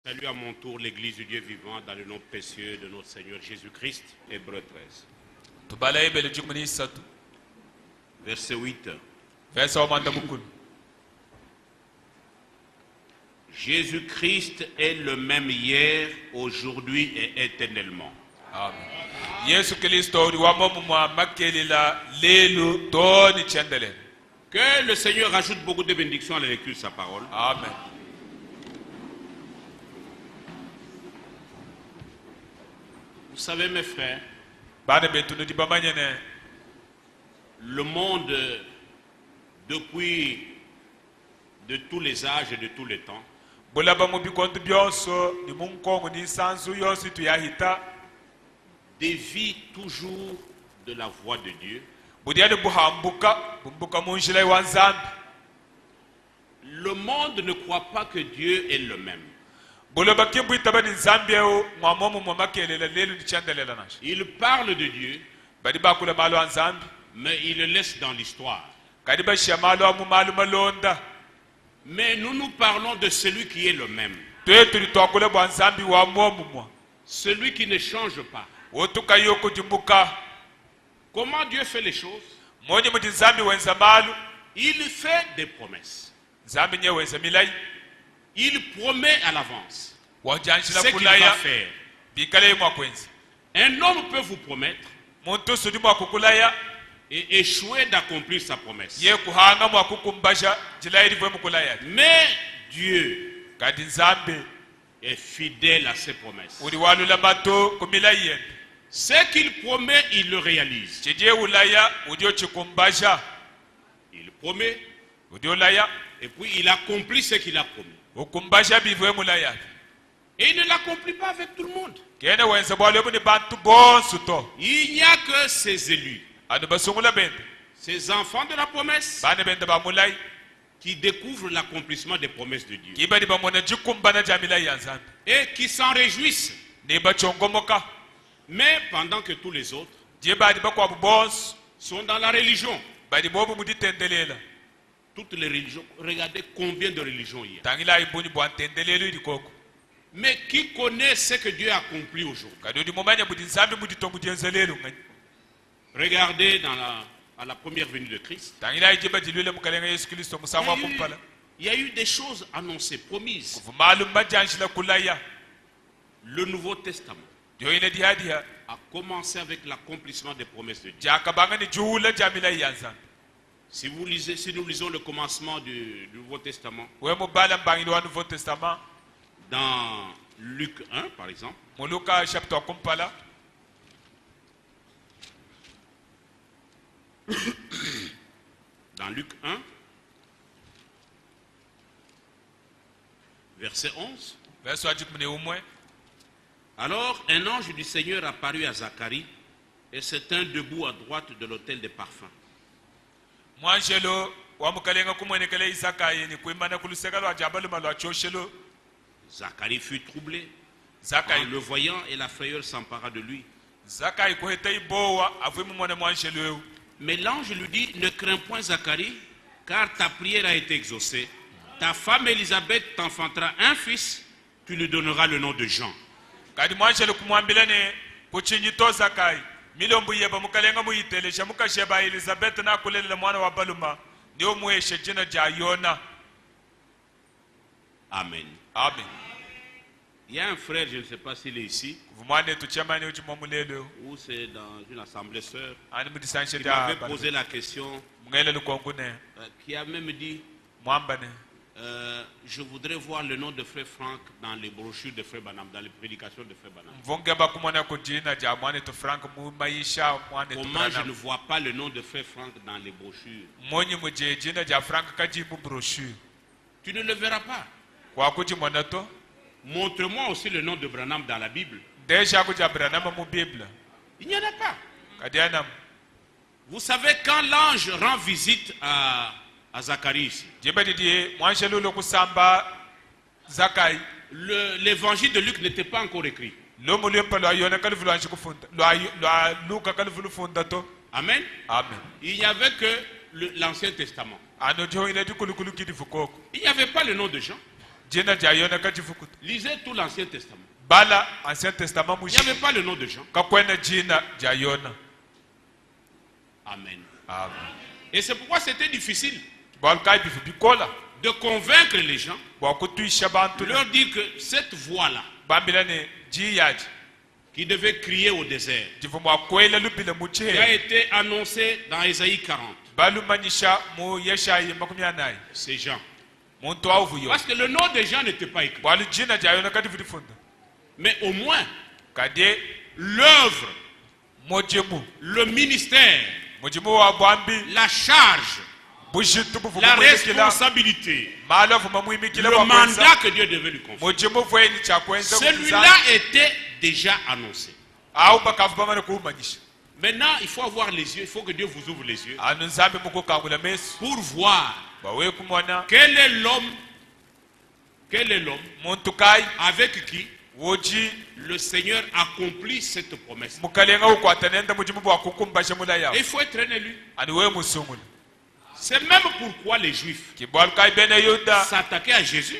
Salut à mon tour l'église du Dieu vivant dans le nom précieux de notre Seigneur Jésus-Christ. Hébreux 13. Verset 8. Jésus-Christ est le même hier, aujourd'hui et éternellement. Amen. Que le Seigneur ajoute beaucoup de bénédictions à la lecture de sa parole. Amen. Vous savez mes frères, le monde depuis de tous les âges et de tous les temps dévie toujours de la voie de Dieu. Le monde ne croit pas que Dieu est le même. Il parle de Dieu, mais il le laisse dans l'histoire. Mais nous parlons de celui qui est le même. Celui qui ne change pas. Comment Dieu fait les choses? Il fait des promesses. Il promet à l'avance ce qu'il va faire. Un homme peut vous promettre et échouer d'accomplir sa promesse. Mais Dieu est fidèle à ses promesses. Ce qu'il promet, il le réalise. Il promet et puis il accomplit ce qu'il a promis. Et il ne l'accomplit pas avec tout le monde. Il n'y a que ses élus, ces enfants de la promesse, qui découvrent l'accomplissement des promesses de Dieu et qui s'en réjouissent. Mais pendant que tous les autres sont dans la religion, toutes les religions, regardez combien de religions il y a. Mais qui connaît ce que Dieu a accompli aujourd'hui? Regardez à la première venue de Christ. Il y a eu des choses annoncées, promises. Le Nouveau Testament a commencé avec l'accomplissement des promesses de Dieu. Si nous lisons le commencement du Nouveau Testament, dans Luc 1 par exemple, dans Luc 1, verset 11, alors un ange du Seigneur apparut à Zacharie et se tint debout à droite de l'autel des parfums. Zacharie fut troublé en le voyant et la frayeur s'empara de lui. Mais l'ange lui dit, ne crains point Zacharie, car ta prière a été exaucée. Ta femme Élisabeth t'enfantera un fils, tu lui donneras le nom de Jean. Amen. Amen. Il y a un frère, je ne sais pas s'il est ici, ou c'est dans une assemblée sœur, qui m'avait posé la question, qui a même dit, je voudrais voir le nom de frère Franck dans les brochures de frère Branham, dans les prédications de frère Branham. Comment je ne vois pas le nom de frère Franck dans les brochures? Tu ne le verras pas. Montre-moi aussi le nom de Branham dans la Bible. Il n'y en a pas. Vous savez, quand l'ange rend visite à Zacharie, l'évangile de Luc n'était pas encore écrit. Amen. Amen. Il n'y avait que l'Ancien Testament. Il n'y avait pas le nom de Jean. Lisez tout l'Ancien Testament. Il Il n'y avait pas le nom de Jean. Amen. Et c'est pourquoi c'était difficile de convaincre les gens, de leur dire que cette voix-là, qui devait crier au désert, qui a été annoncée dans Ésaïe 40, c'est Jean. Parce que le nom de Jean n'était pas écrit. Mais au moins, l'œuvre, le ministère, la charge, la responsabilité, le mandat que Dieu devait lui confier, celui-là était déjà annoncé. Maintenant, il faut avoir les yeux, il faut que Dieu vous ouvre les yeux pour voir quel est l'homme avec qui le Seigneur accomplit cette promesse. Et il faut être un élu. C'est même pourquoi les Juifs s'attaquaient à Jésus.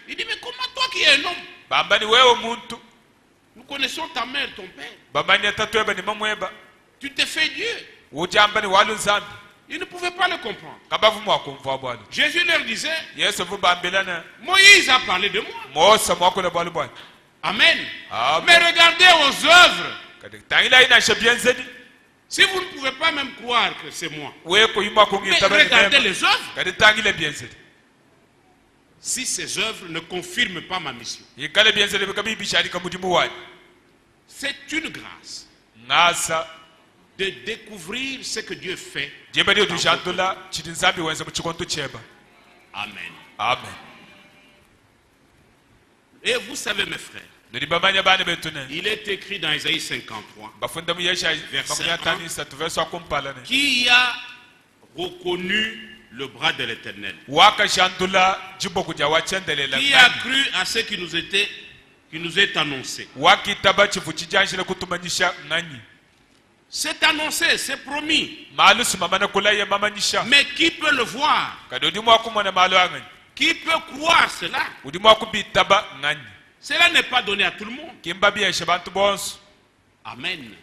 Il dit, mais comment toi qui es un homme, nous connaissons ta mère, ton père, tu t'es fait Dieu. Ils ne pouvaient pas le comprendre. Jésus leur disait, Moïse a parlé de moi. Amen. Mais regardez aux œuvres. Si vous ne pouvez pas même croire que c'est moi, mais regardez les œuvres. Si ces œuvres ne confirment pas ma mission, c'est une grâce de découvrir ce que Dieu fait. Amen. Et vous savez, mes frères, il est écrit dans Ésaïe 53, verset 1, qui a reconnu le bras de l'Éternel, qui a cru à ce qui nous est annoncé. C'est annoncé, c'est promis. Mais qui peut le voir? Qui peut croire cela? Cela n'est pas donné à tout le monde. Amen.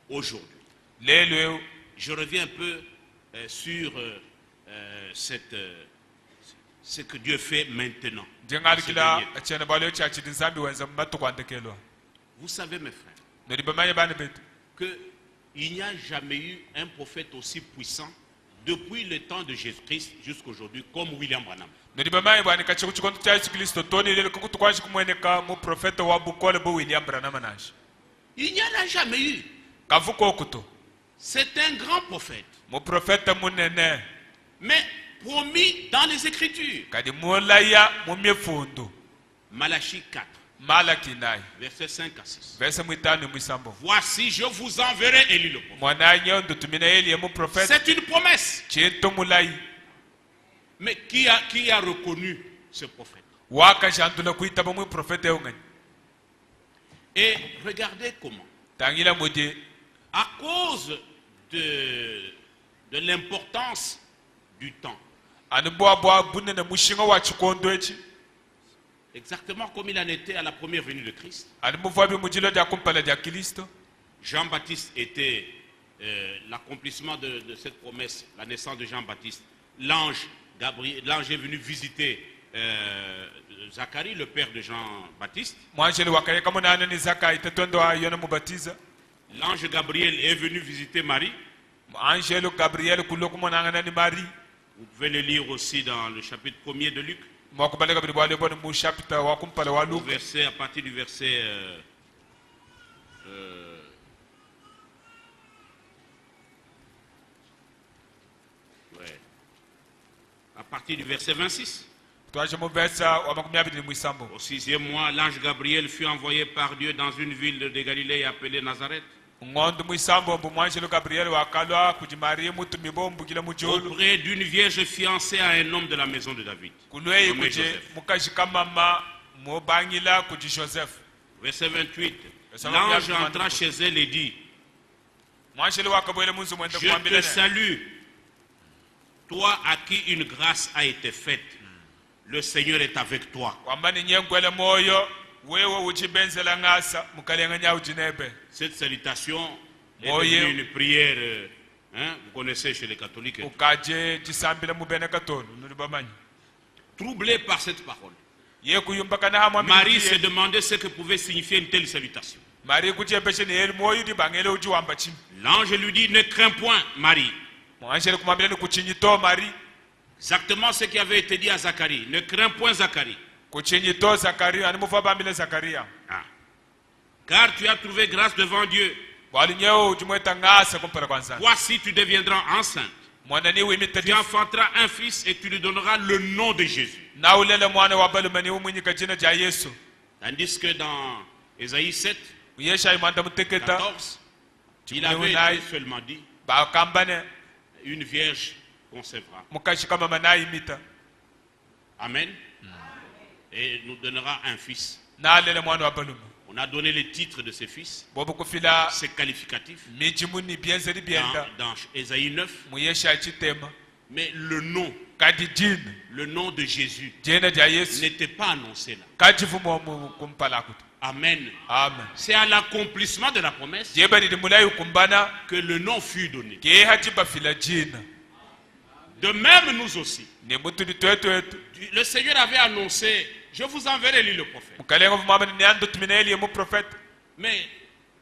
Aujourd'hui, je reviens un peu sur ce que Dieu fait maintenant. Vous savez, mes frères, qu'il n'y a jamais eu un prophète aussi puissant depuis le temps de Jésus-Christ jusqu'à aujourd'hui comme William Branham. Il n'y en a jamais eu. C'est un grand prophète. Mais promis dans les Écritures. Malachie 4. Verset 5 à 6. Voici, je vous enverrai Élie le prophète. C'est une promesse. Mais qui a reconnu ce prophète? Et regardez comment. À cause de l'importance du temps. Exactement comme il en était à la première venue de Christ. Jean-Baptiste était l'accomplissement de cette promesse, la naissance de Jean-Baptiste. L'ange est venu visiter Zacharie, le père de Jean-Baptiste. L'ange Gabriel est venu visiter Marie. Vous pouvez le lire aussi dans le chapitre 1er de Luc. À partir du verset à partir du verset 26. Au 6e mois, l'ange Gabriel fut envoyé par Dieu dans une ville de Galilée appelée Nazareth, auprès d'une vierge fiancée à un homme de la maison de David, nommé Joseph. Verset 28. L'ange entra chez elle et dit, je te salue, toi à qui une grâce a été faite, le Seigneur est avec toi. Cette salutation est devenue une prière, vous connaissez chez les catholiques. Troublé par cette parole, Marie se demandait ce que pouvait signifier une telle salutation. L'ange lui dit, ne crains point, Marie. Exactement ce qui avait été dit à Zacharie. Ne crains point, Zacharie. Car tu as trouvé grâce devant Dieu. Voici, tu deviendras enceinte. Tu enfanteras un fils et tu lui donneras le nom de Jésus. Tandis que dans Ésaïe 7, 14, il avait été seulement dit, une vierge concevra. Amen. Et nous donnera un fils. On a donné les titres de ces fils. C'est qualificatif. Dans Ésaïe 9. Mais le nom de Jésus n'était pas annoncé là. Amen. C'est à l'accomplissement de la promesse que le nom fut donné. De même, nous aussi. Le Seigneur avait annoncé, je vous enverrai lui le prophète. Mais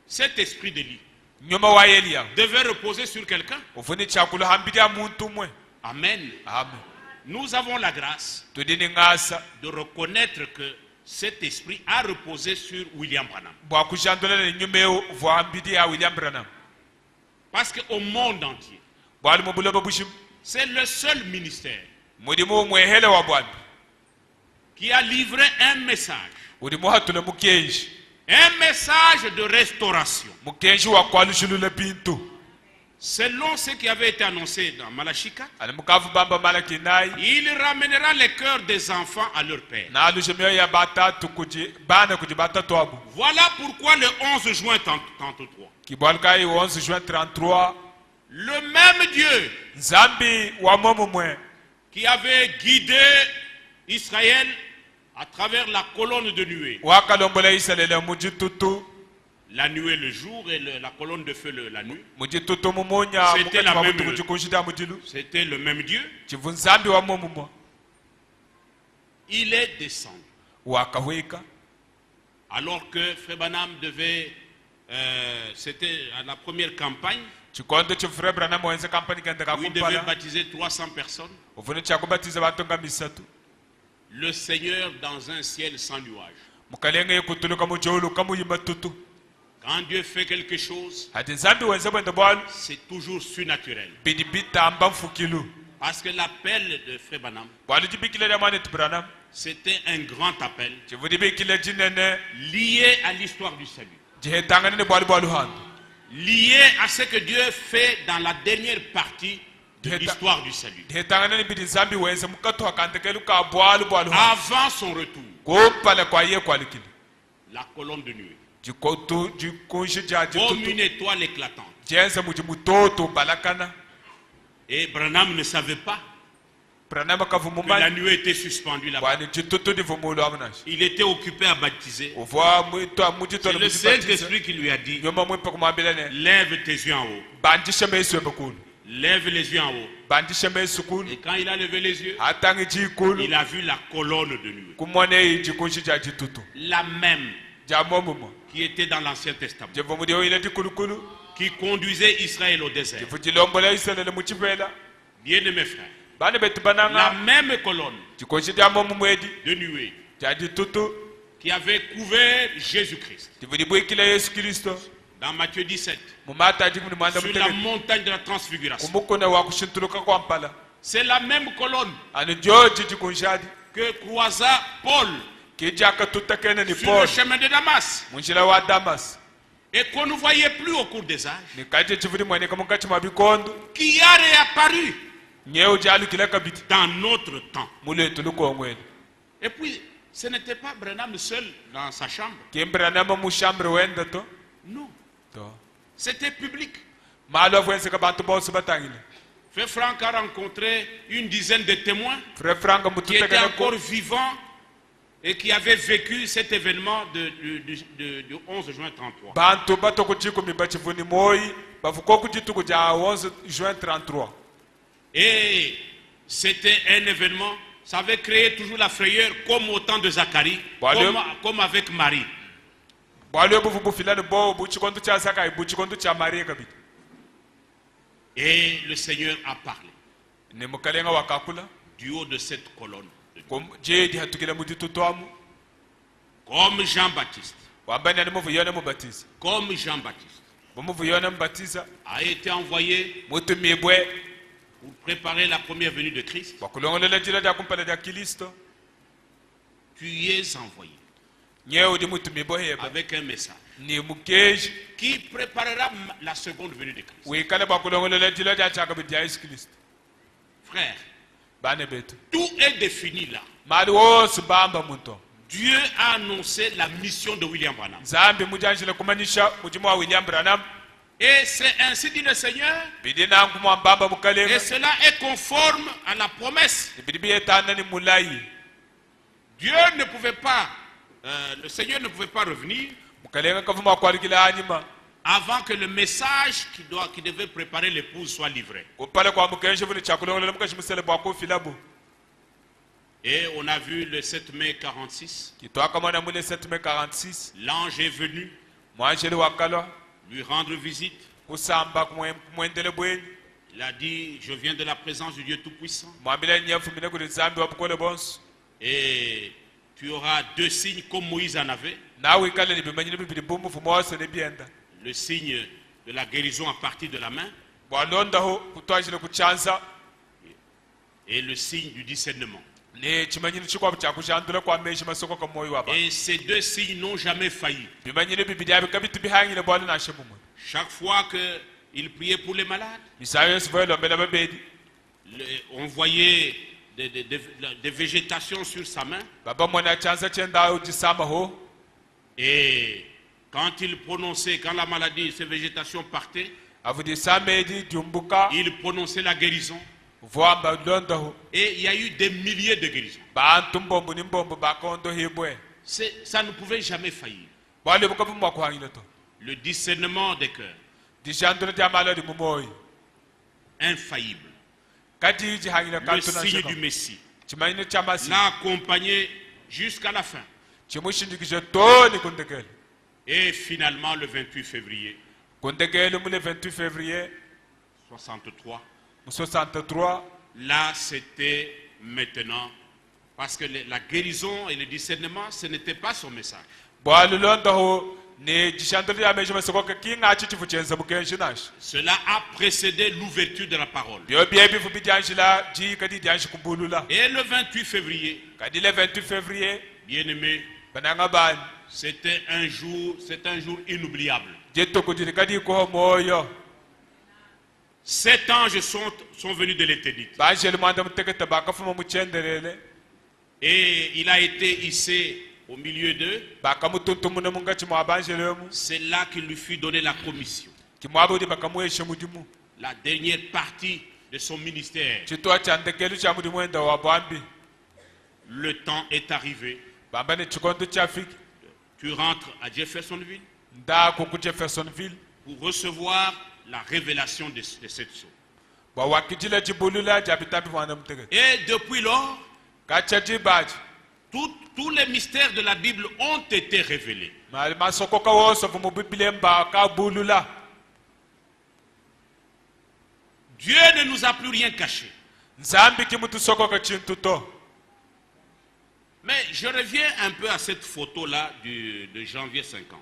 cet esprit d'Élie devait reposer sur quelqu'un. Amen. Nous avons la grâce de reconnaître que cet esprit a reposé sur William Branham. Parce qu'au monde entier, c'est le seul ministère qui a livré un message. Un message de restauration. Selon ce qui avait été annoncé dans Malachie 4, il ramènera les cœurs des enfants à leur père. Voilà pourquoi le 11 juin 33, le même Dieu qui avait guidé Israël à travers la colonne de nuée, la nuée le jour et la colonne de feu la nuit, c'était le même Dieu. Il est descendu. Alors que Frère Branham devait, c'était à la première campagne, il devait baptiser 300 personnes. Le Seigneur dans un ciel sans nuage. Quand Dieu fait quelque chose, c'est toujours surnaturel. Parce que l'appel de Frère Branham, c'était un grand appel lié à l'histoire du salut. Lié à ce que Dieu fait dans la dernière partie de l'histoire du salut. Avant son retour, la colonne de nuée, comme une étoile éclatante. Et Branham ne savait pas que la nuée était suspendue là-bas. Il était occupé à baptiser. C'est le Saint-Esprit qui lui a dit, lève tes yeux en haut. Lève les yeux en haut. Et quand il a levé les yeux, il a vu la colonne de nuée. La même qui était dans l'Ancien Testament, qui conduisait Israël au désert. Bien aimés frères, la même colonne de nuée qui avait couvert Jésus-Christ dans Matthieu 17, sur la montagne de la transfiguration. C'est la même colonne que croisa Paul sur le chemin de Damas et qu'on ne voyait plus au cours des âges, qui a réapparu dans notre temps. Et puis, ce n'était pas Branham seul dans sa chambre. Non. C'était public. Frère Franck a rencontré une dizaine de témoins qui étaient encore vivants et qui avaient vécu cet événement du 11 juin 33. Et c'était un événement, ça avait créé toujours la frayeur comme au temps de Zacharie, comme avec Marie. Et le Seigneur a parlé du haut de cette colonne. Comme Jean-Baptiste. Comme Jean-Baptiste a été envoyé pour préparer la première venue de Christ. Tu y es envoyé avec un message qui préparera la seconde venue de Christ. Frère, tout est défini là. Dieu a annoncé la mission de William Branham. Et c'est ainsi dit le Seigneur. Et cela est conforme à la promesse. Dieu ne pouvait pas, le Seigneur ne pouvait pas revenir avant que le message qui devait préparer l'épouse soit livré. Et on a vu le 7 mai 46. L'ange est venu lui rendre visite. Il a dit, je viens de la présence du Dieu Tout-Puissant. Et tu auras 2 signes comme Moïse en avait. Le signe de la guérison à partir de la main. Et le signe du discernement. Et ces 2 signes n'ont jamais failli. Chaque fois qu'il priait pour les malades, on voyait des végétations sur sa main. Et quand il prononçait, quand la maladie, ces végétations partaient, il prononçait la guérison. Et il y a eu des milliers de guérisons. Ça ne pouvait jamais faillir. Le discernement des cœurs. Infaillible. Le signe du Messie l'a accompagné jusqu'à la fin. Et finalement, le 28 février 63, là c'était maintenant, parce que la guérison et le discernement, ce n'était pas son message. Cela a précédé l'ouverture de la parole. Et le 28 février, bien-aimé, c'était un jour inoubliable. 7 anges sont venus de l'éternité. Et il a été hissé au milieu d'eux. C'est là qu'il lui fut donné la commission. La dernière partie de son ministère. Le temps est arrivé. Tu rentres à Jeffersonville pour recevoir la révélation de cette chose. Et depuis lors, tous les mystères de la Bible ont été révélés. Dieu ne nous a plus rien caché. Mais je reviens un peu à cette photo-là de janvier 50.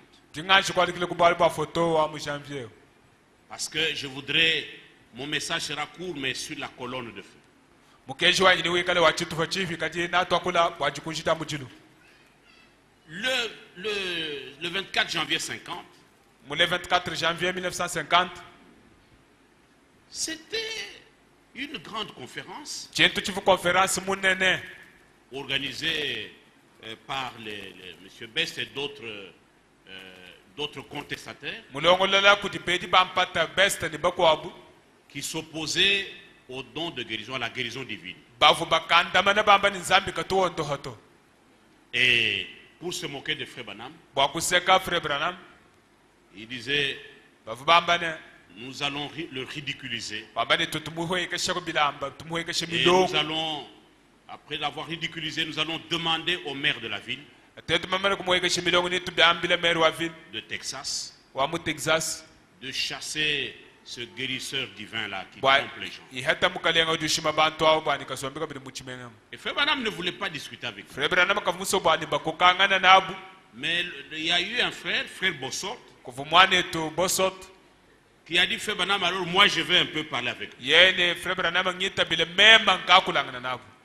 Parce que je voudrais, mon message sera court, mais sur la colonne de feu. Le 24 janvier 50, le 24 janvier 1950, c'était une grande conférence organisée par M. Best et d'autres contestataires qui s'opposaient au don de guérison, à la guérison divine. Et pour se moquer de Frère Branham, il disait, nous allons le ridiculiser. Et nous allons, après l'avoir ridiculisé, nous allons demander au maire de la ville de Texas de chasser ce guérisseur divin-là qui trompe les gens. Et Frère Branham ne voulait pas discuter avec lui. Mais il y a eu un frère, Frère Bossot, qui a dit, Frère Branham, alors moi je vais un peu parler avec lui.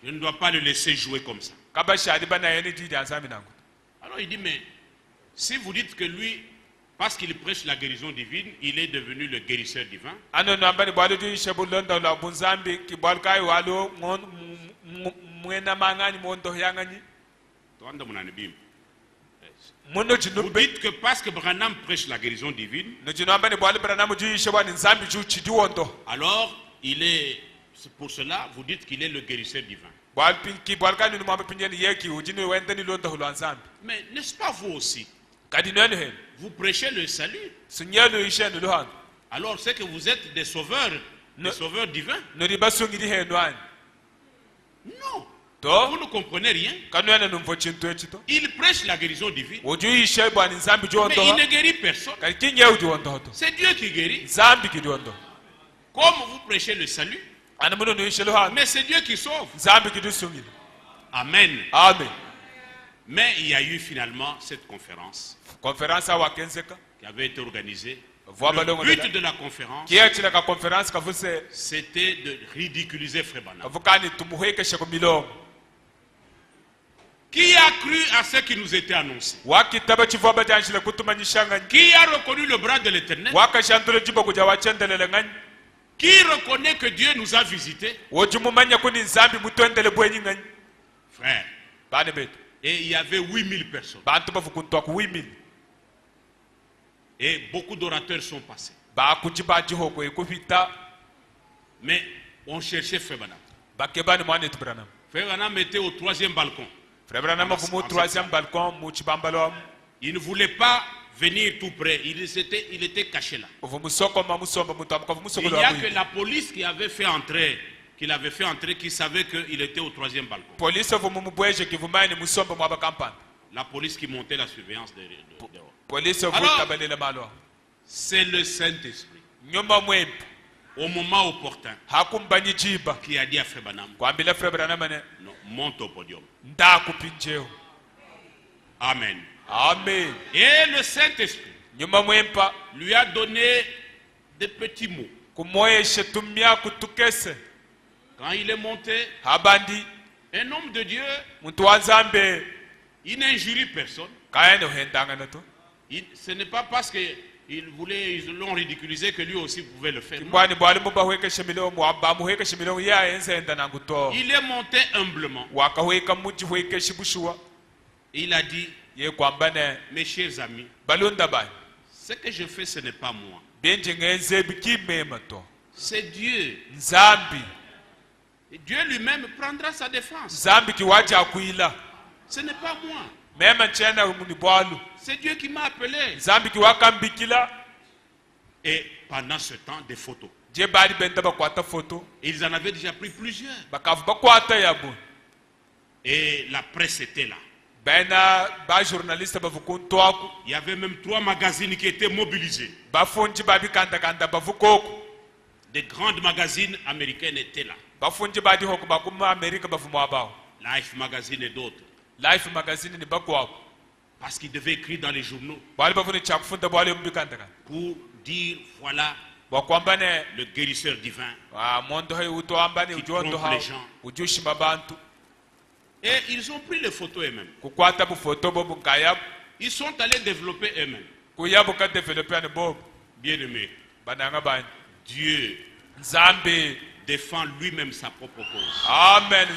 Je ne dois pas le laisser jouer comme ça. Alors il dit, mais si vous dites que lui, parce qu'il prêche la guérison divine, il est devenu le guérisseur divin. Vous dites que parce que Branham prêche la guérison divine, alors il est, pour cela, vous dites qu'il est le guérisseur divin. Mais n'est-ce pas vous aussi? Vous prêchez le salut. Alors c'est que vous êtes des sauveurs divins. Non. Vous ne comprenez rien. Il prêche la guérison divine. Mais il ne guérit personne. C'est Dieu qui guérit. Comme vous prêchez le salut. Mais c'est Dieu qui sauve. Amen. Mais il y a eu finalement cette conférence qui avait été organisée. Le but de la conférence, c'était de ridiculiser Frère Branham. Qui a cru à ce qui nous était annoncé? Qui a reconnu le bras de l'Éternel? Qui reconnaît que Dieu nous a visités? Frère. Et il y avait 8000 personnes. Et beaucoup d'orateurs sont passés. Mais on cherchait Frère Branham. Frère Branham était au 3e balcon. Il ne voulait pas venir tout près. Il était caché là. Il n'y a que la police qui avait fait entrer, qui savait qu'il était au 3e balcon. La police qui montait la surveillance dehors. Alors, c'est le Saint-Esprit, au moment opportun, qui a dit à Frère Branham, non, monte au podium. Amen. Et le Saint-Esprit lui a donné des petits mots. Quand il est monté, un homme de Dieu, il n'injurie personne. Ce n'est pas parce qu'ils l'ont ridiculisé que lui aussi pouvait le faire. Il est monté humblement. Il a dit, mes chers amis, ce que je fais, ce n'est pas moi. C'est Dieu. Et Dieu lui-même prendra sa défense. Ce n'est pas moi. C'est Dieu qui m'a appelé. Et pendant ce temps, des photos. Ils en avaient déjà pris plusieurs. Et la presse était là. Il y avait même 3 magazines qui étaient mobilisés. Des grandes magazines américaines étaient là. Life Magazine et d'autres. Parce qu'ils devaient écrire dans les journaux pour dire voilà le guérisseur divin qui trompe les gens. Et ils ont pris les photos eux-mêmes. Ils sont allés développer eux-mêmes. Bien-aimé, Dieu défend lui-même sa propre cause. Amen.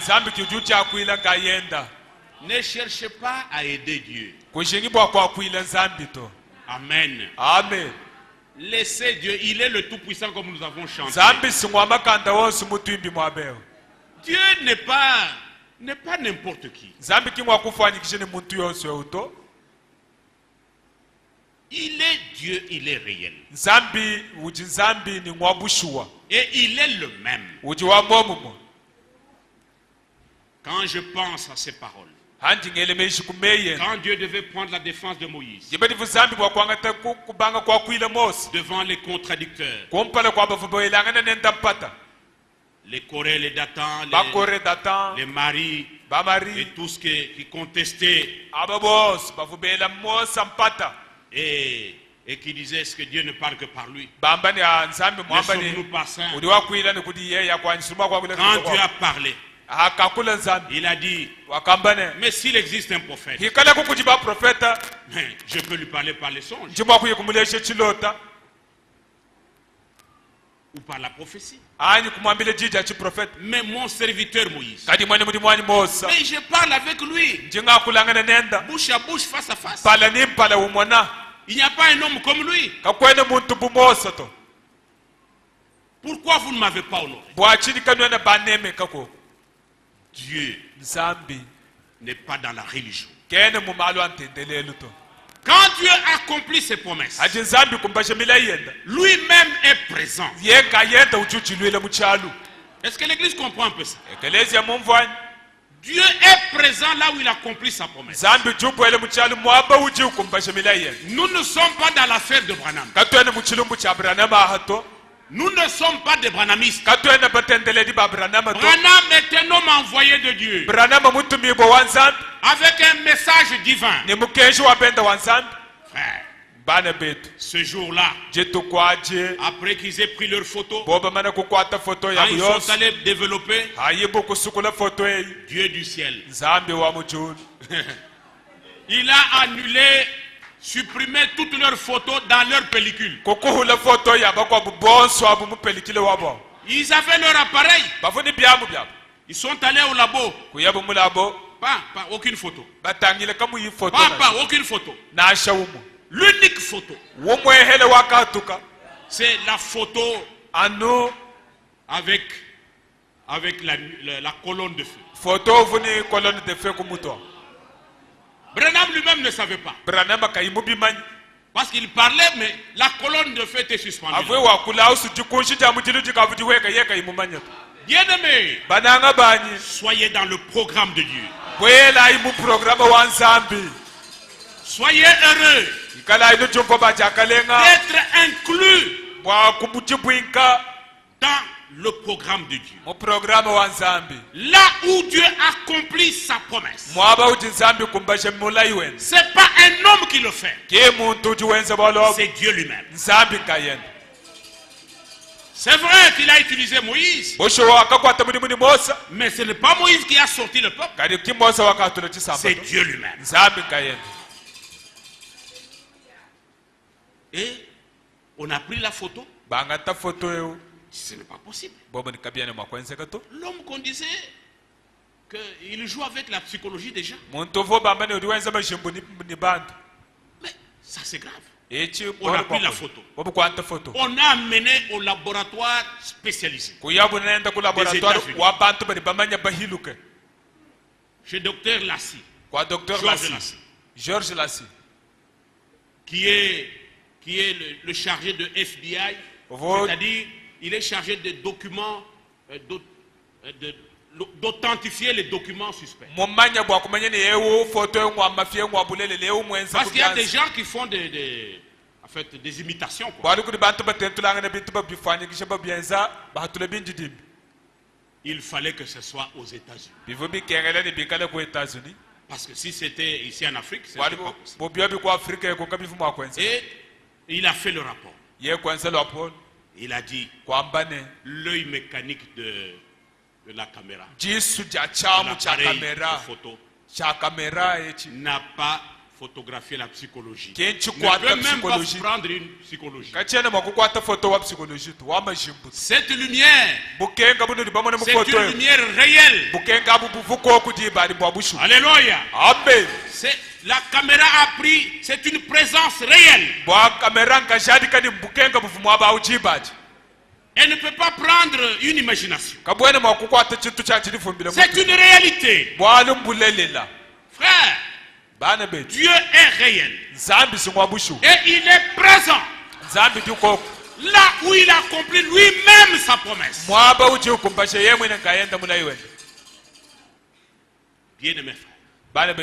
Ne cherchez pas à aider Dieu. Amen. Laissez Dieu, il est le Tout-Puissant comme nous avons chanté. Dieu n'est pas n'importe qui. Il est Dieu, il est réel. Et il est le même. Quand je pense à ces paroles, quand Dieu devait prendre la défense de Moïse devant les contradicteurs, les Corée, les Datans, les maris et tout ce qui contestait et qui disait ce que Dieu ne parle que par lui. Ne sommes-nous pas saints? Quand Dieu a parlé, il a dit, mais s'il existe un prophète, je peux lui parler par les songes ou par la prophétie. Mais mon serviteur Moïse, mais je parle avec lui bouche à bouche, face à face. Il n'y a pas un homme comme lui. Pourquoi vous ne m'avez pas honoré? Dieu n'est pas dans la religion. Quand Dieu accomplit ses promesses, lui-même est présent. Est-ce que l'église comprend un peu ça? Dieu est présent là où il accomplit sa promesse. Nous ne sommes pas dans l'affaire de Branham. Nous ne sommes pas des branhamistes. Branham est un homme envoyé de Dieu avec un message divin. Frère, ce jour-là, après qu'ils aient pris leur photo, quand ils sont allés développer, Dieu du ciel, il a annulé, supprimé toutes leurs photos dans leur pellicule. Ils avaient leur appareil. Ils sont allés au labo. Pas aucune photo. Pas aucune photo. L'unique photo, c'est la photo avec la colonne de feu. Branham lui-même ne savait pas. Parce qu'il parlait, mais la colonne de feu était suspendue. Bien-aimés, soyez dans le programme de Dieu. Soyez heureux d'être inclus dans le programme de Dieu. Là où Dieu accomplit sa promesse. C'est pas un homme qui le fait. C'est Dieu lui-même. C'est vrai qu'il a utilisé Moïse. Mais ce n'est pas Moïse qui a sorti le peuple. C'est Dieu lui-même. Et on a pris la photo. Ce n'est pas possible. L'homme qu'on disait qu'il joue avec la psychologie des gens. Mais ça c'est grave. On a pris la photo. On a amené au laboratoire spécialisé des États-Unis. Chez Dr Lassie, George Lassie, qui est le chargé de FBI, c'est-à-dire il est chargé de documents, d'authentifier les documents suspects. Parce qu'il y a des gens qui font des imitations, quoi. Il fallait que ce soit aux États-Unis. Parce que si c'était ici en Afrique, c'est pas possible. Et il a fait le rapport. Il a dit l'œil mécanique de la caméra, l'appareil photo, n'a pas photographié la psychologie. Ne peut même pas prendre une psychologie. Cette lumière, c'est une lumière réelle. Alléluia. C'est La caméra a pris, c'est une présence réelle. Elle ne peut pas prendre une imagination. C'est une réalité. Frère, Dieu est réel. Et il est présent. Là où il a accompli lui-même sa promesse. Bien-aimés frères,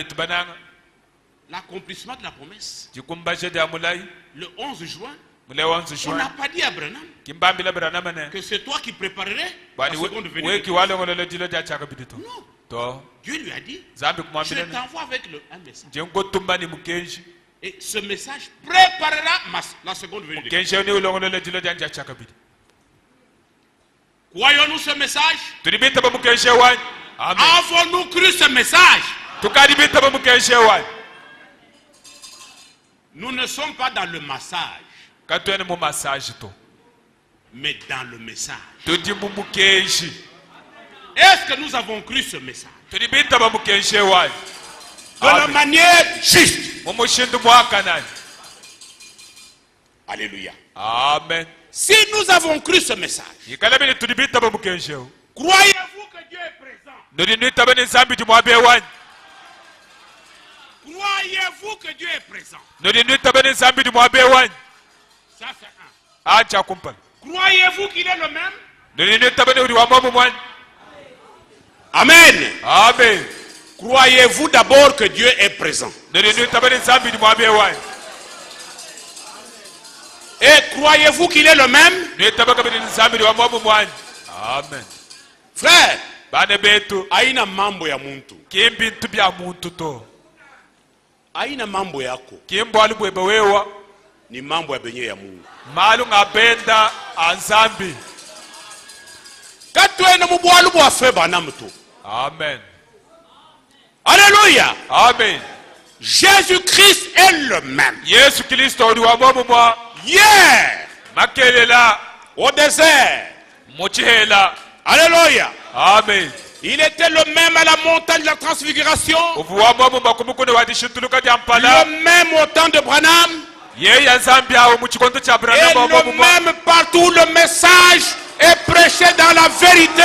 l'accomplissement de la promesse, le 11 juin, on n'a pas dit à Branham que c'est toi qui préparerais la seconde venue. Non. Dieu lui a dit, je t'envoie avec un message. Et ce message préparera la seconde venue. Croyons-nous ce message? Avons-nous cru ce message? Nous ne sommes pas dans le massage, mais dans le message. Est-ce que nous avons cru ce message? De la manière juste. Alléluia. Amen. Si nous avons cru ce message, croyez-vous que Dieu est présent? Croyez-vous que Dieu est présent? Ça c'est un. Croyez-vous qu'il est le même? Amen. Amen. Croyez-vous d'abord que Dieu est présent? Et croyez-vous qu'il est le même? Amen. Frère, aina mambo ya muntu. Aina mambo yako. Ni mambo ya benye ya Mungu. Katwene mubwalu bwa feba namtu. Amen. Alléluia. Amen. Jésus-Christ est le même. Hier, au désert. Alléluia. Amen. Il était le même à la montagne de la transfiguration. Le même au temps de Branham. Et le même partout. Le message est prêché dans la vérité,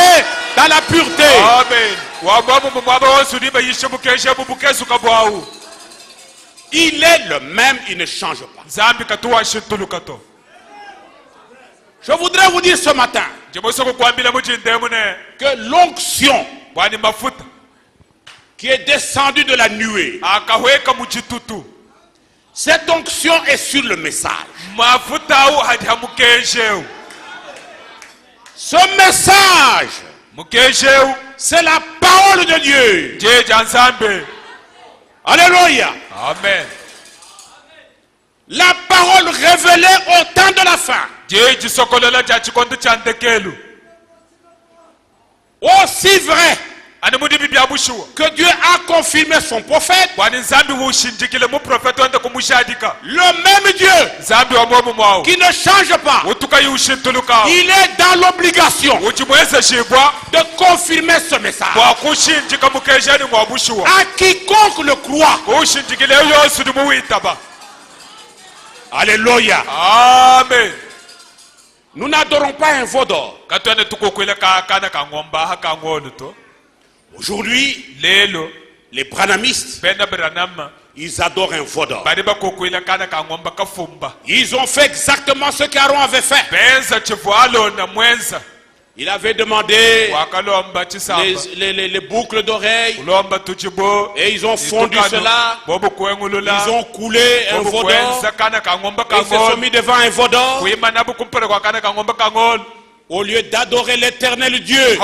dans la pureté. Amen. Il est le même, il ne change pas. Je voudrais vous dire ce matin que l'onction qui est descendue de la nuée, cette onction est sur le message. Ce message, c'est la parole de Dieu. Alléluia. Amen. La parole révélée au temps de la fin. Aussi vrai que Dieu a confirmé son prophète, le même Dieu qui ne change pas, il est dans l'obligation de confirmer ce message à quiconque le croit. Alléluia. Amen. Nous n'adorons pas un veau d'or. Aujourd'hui, les branhamistes, ils adorent un veau d'or. Ils ont fait exactement ce qu'Aaron avait fait. Il avait demandé les boucles d'oreilles. Et ils ont fondu cela. Ils ont coulé un veau d'or. Ils se sont mis devant un veau d'or. Au lieu d'adorer l'éternel Dieu,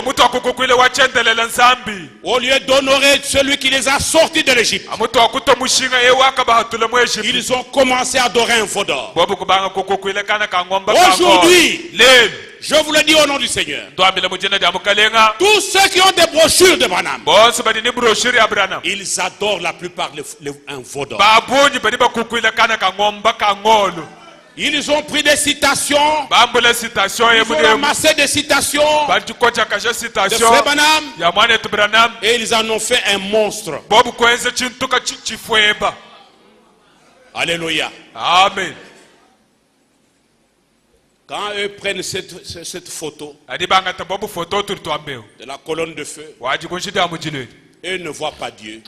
au lieu d'honorer celui qui les a sortis de l'Égypte, ils ont commencé à adorer un veau d'or. Aujourd'hui, je vous le dis au nom du Seigneur, tous ceux qui ont des brochures de Branham, ils adorent la plupart un veau d'or. Ils ont pris des citations, ils ont ramassé des citations de Frère Branham et ils en ont fait un monstre. Alléluia. Amen. Quand eux prennent cette photo de la colonne de feu, eux ne voient pas Dieu.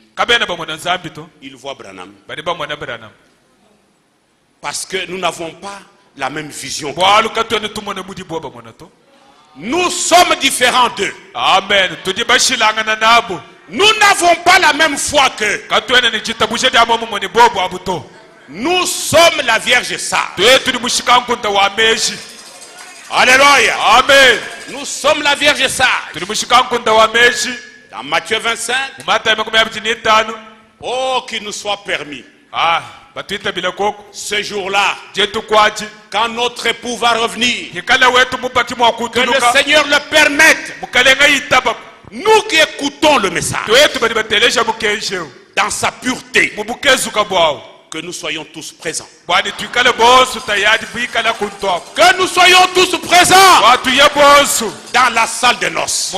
Ils voient Branham. Parce que nous n'avons pas la même vision. Nous sommes différents d'eux. Amen. Nous n'avons pas la même foi qu'eux. Nous sommes la Vierge sage. Alléluia. Amen. Nous sommes la Vierge sage. Dans Matthieu 25. Oh, qu'il nous soit permis. Ce jour-là, quand notre époux va revenir, que le Seigneur le permette. Nous qui écoutons le message dans sa pureté, que nous soyons tous présents. Que nous soyons tous présents dans la salle de noces.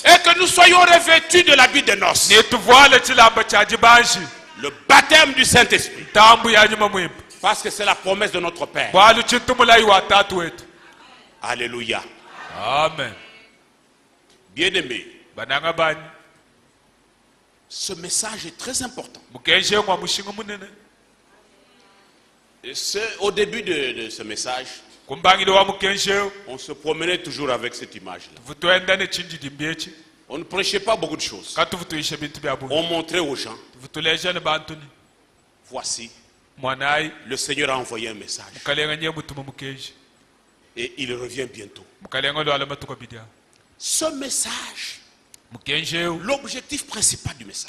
Et que nous soyons revêtus de l'habit de noces. Le baptême du Saint-Esprit. Parce que c'est la promesse de notre Père. Alléluia. Amen. Bien-aimés, ce message est très important. Et au début de ce message, on se promenait toujours avec cette image-là. On ne prêchait pas beaucoup de choses. On montrait aux gens, voici, le Seigneur a envoyé un message. Et il revient bientôt. Ce message, l'objectif principal du message,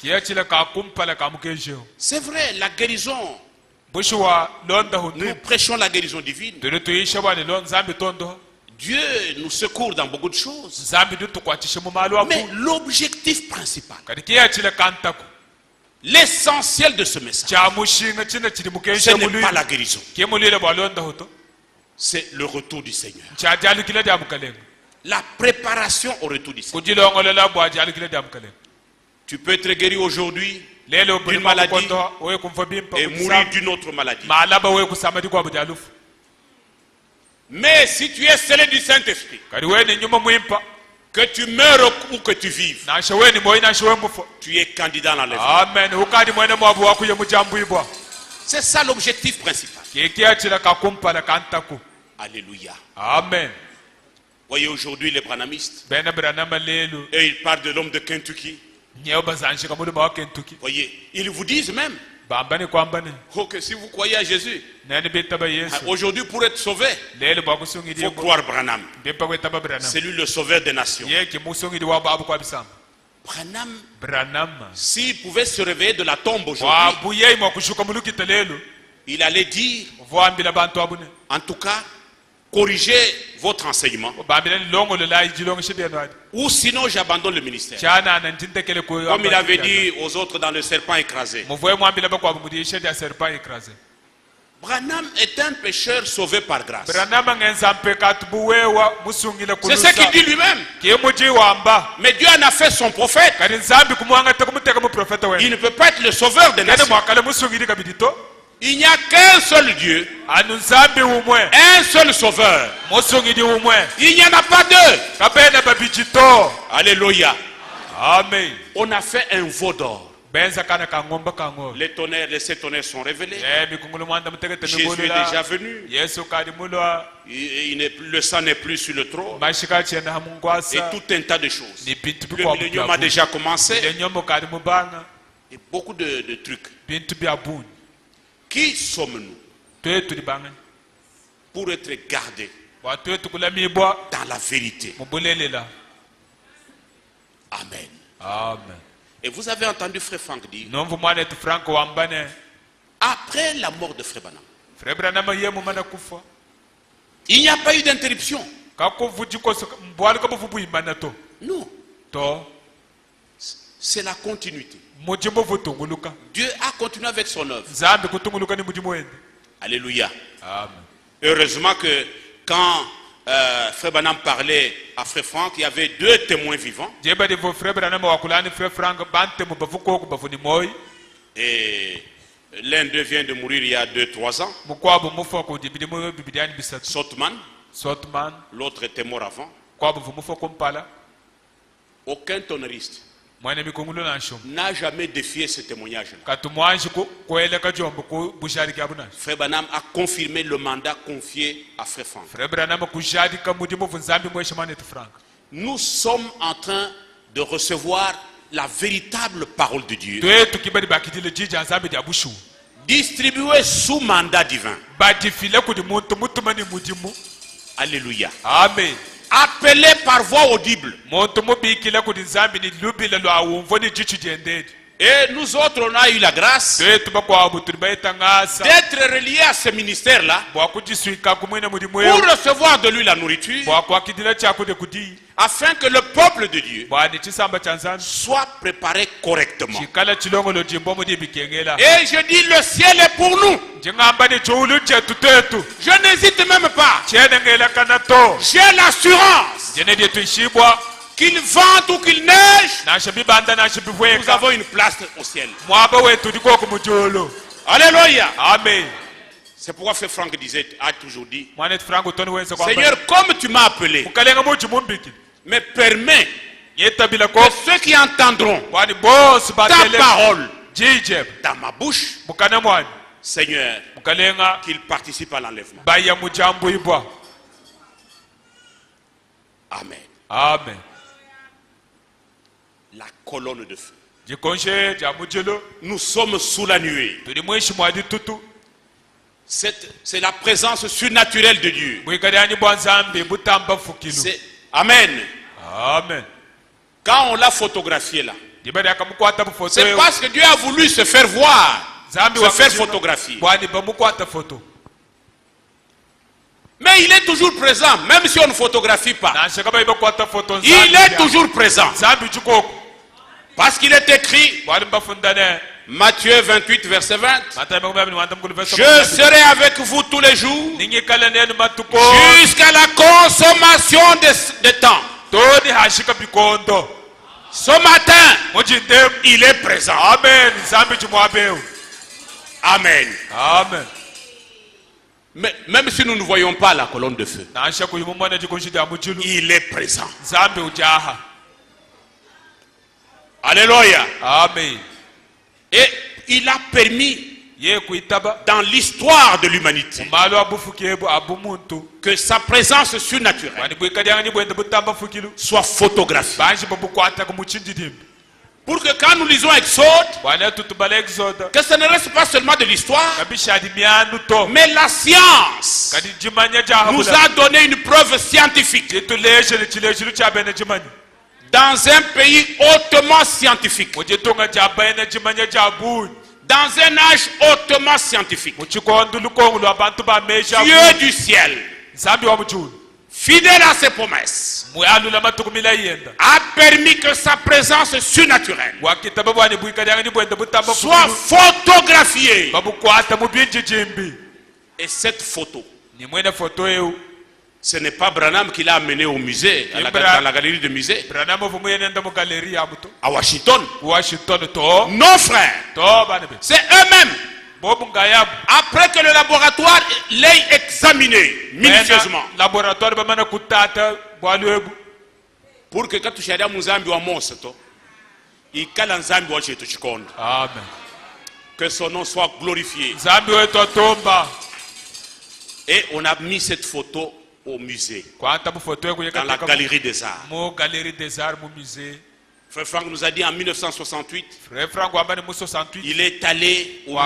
c'est vrai, la guérison. Nous prêchons la guérison divine. Dieu nous secourt dans beaucoup de choses. Mais l'objectif principal, l'essentiel de ce message, ce n'est pas la guérison. C'est le retour du Seigneur. La préparation au retour du Seigneur. Tu peux être guéri aujourd'hui d'une maladie et mourir d'une autre maladie. Mais si tu es scellé du Saint-Esprit, que tu meurs ou que tu vives, tu es candidat à l'enlèvement. C'est ça l'objectif principal. Alléluia. Amen. Voyez aujourd'hui les branhamistes, et ils parlent de l'homme de Kentucky. Voyez, ils vous disent même que si vous croyez à Jésus, aujourd'hui pour être sauvé, il faut croire Branham. C'est lui le sauveur des nations. Branham, s'il pouvait se réveiller de la tombe aujourd'hui, il allait dire, en tout cas, corrigez votre enseignement. Ou sinon j'abandonne le ministère. Comme il avait dit aux autres dans le serpent écrasé. Branham est un pécheur sauvé par grâce. C'est ce qu'il dit lui-même. Mais Dieu en a fait son prophète. Il ne peut pas être le sauveur des nations. Il n'y a qu'un seul Dieu, un seul sauveur. Il n'y en a pas deux. Alléluia. Amen. On a fait un veau d'or. Les tonnerres, les 7 tonnerres sont révélés. Jésus est déjà venu. Le sang n'est plus sur le trône. Et tout un tas de choses. Le millénium a déjà commencé. Et beaucoup de trucs. Qui sommes-nous pour être gardés dans la vérité? Amen. Amen. Et vous avez entendu Frère Franck dire, après la mort de Frère Branham, il n'y a pas eu d'interruption. Non. C'est la continuité. Dieu a continué avec son œuvre. Alléluia. Amen. Heureusement que quand Frère Branham parlait à Frère Franck, il y avait 2 témoins vivants. Et L'un d'eux vient de mourir il y a 2-3 ans. Sotman. L'autre était mort avant. Aucun tonneriste n'a jamais défié ce témoignage-là. Frère Branham a confirmé le mandat confié à Frère Franck. Nous sommes en train de recevoir la véritable parole de Dieu, distribuée sous mandat divin. Alléluia. Amen. Appelé par voix audible. Et nous autres, on a eu la grâce d'être reliés à ce ministère-là pour recevoir de lui la nourriture, afin que le peuple de Dieu soit préparé correctement. Et je dis, le ciel est pour nous. Je n'hésite même pas. J'ai l'assurance qu'il vente ou qu'il neige, nous avons une place au ciel. Alléluia. Amen. C'est pourquoi Frère Franck a toujours dit, Seigneur, comme tu m'as appelé, mais permets que ceux qui entendront ta parole dans ma bouche, Seigneur, qu'ils participent à l'enlèvement. Amen. Amen. La colonne de feu. Nous sommes sous la nuée. C'est la présence surnaturelle de Dieu. Amen. Amen. Quand on l'a photographié là, c'est parce que Dieu a voulu se faire voir, se faire photographier. Mais il est toujours présent, même si on ne photographie pas. Il est toujours présent. Parce qu'il est écrit, Matthieu 28, verset 20, je serai avec vous tous les jours jusqu'à la consommation des temps. Ce matin, il est présent. Amen. Amen. Amen. Mais même si nous ne voyons pas la colonne de feu, il est présent. Alléluia. Amen. Et il a permis dans l'histoire de l'humanité que sa présence surnaturelle soit photographiée. Pour que quand nous lisons Exode, que ce ne reste pas seulement de l'histoire, mais la science nous a donné une preuve scientifique. Dans un pays hautement scientifique, dans un âge hautement scientifique, Dieu du ciel, fidèle à ses promesses, a permis que sa présence surnaturelle soit photographiée. Et cette photo, ce n'est pas Branham qui l'a amené au musée, dans la galerie de musée, à Washington. Non, frère. C'est eux-mêmes. Après que le laboratoire l'ait examiné minutieusement. Pour que quand tu chères Muzambi ou Monseto, il cale Nzambi ou Chetochikonde. Amen. Que son nom soit glorifié. Et on a mis cette photo au musée, dans la galerie des arts. Frère Franck nous a dit en 1968, il est allé au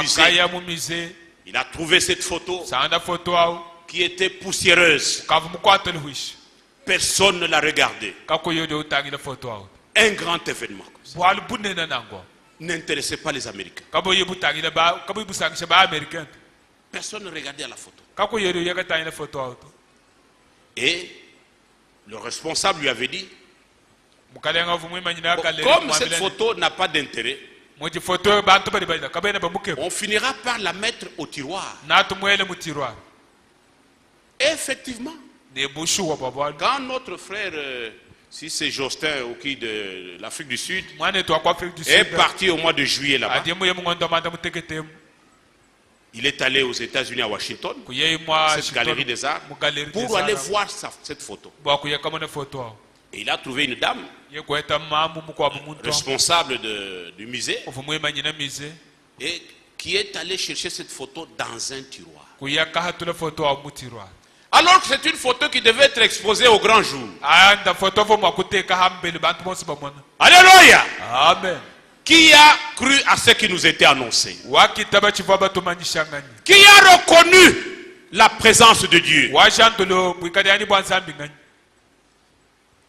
musée. Il a trouvé cette photo qui était poussiéreuse. Personne ne l'a regardée. Un grand événement n'intéressait pas les Américains. Personne ne regardait à la photo. Et le responsable lui avait dit, comme cette photo n'a pas d'intérêt, on finira par la mettre au tiroir. Et effectivement, quand notre frère, si c'est Justin ou qui de l'Afrique du Sud, est parti au mois de juillet là-bas, Il est allé aux États-Unis à Washington, cette galerie des arts, pour aller voir cette photo. Et il a trouvé une dame responsable du musée et qui est allée chercher cette photo dans un tiroir. Alors que c'est une photo qui devait être exposée au grand jour. Alléluia. Amen. Qui a cru à ce qui nous était annoncé? Qui a reconnu la présence de Dieu?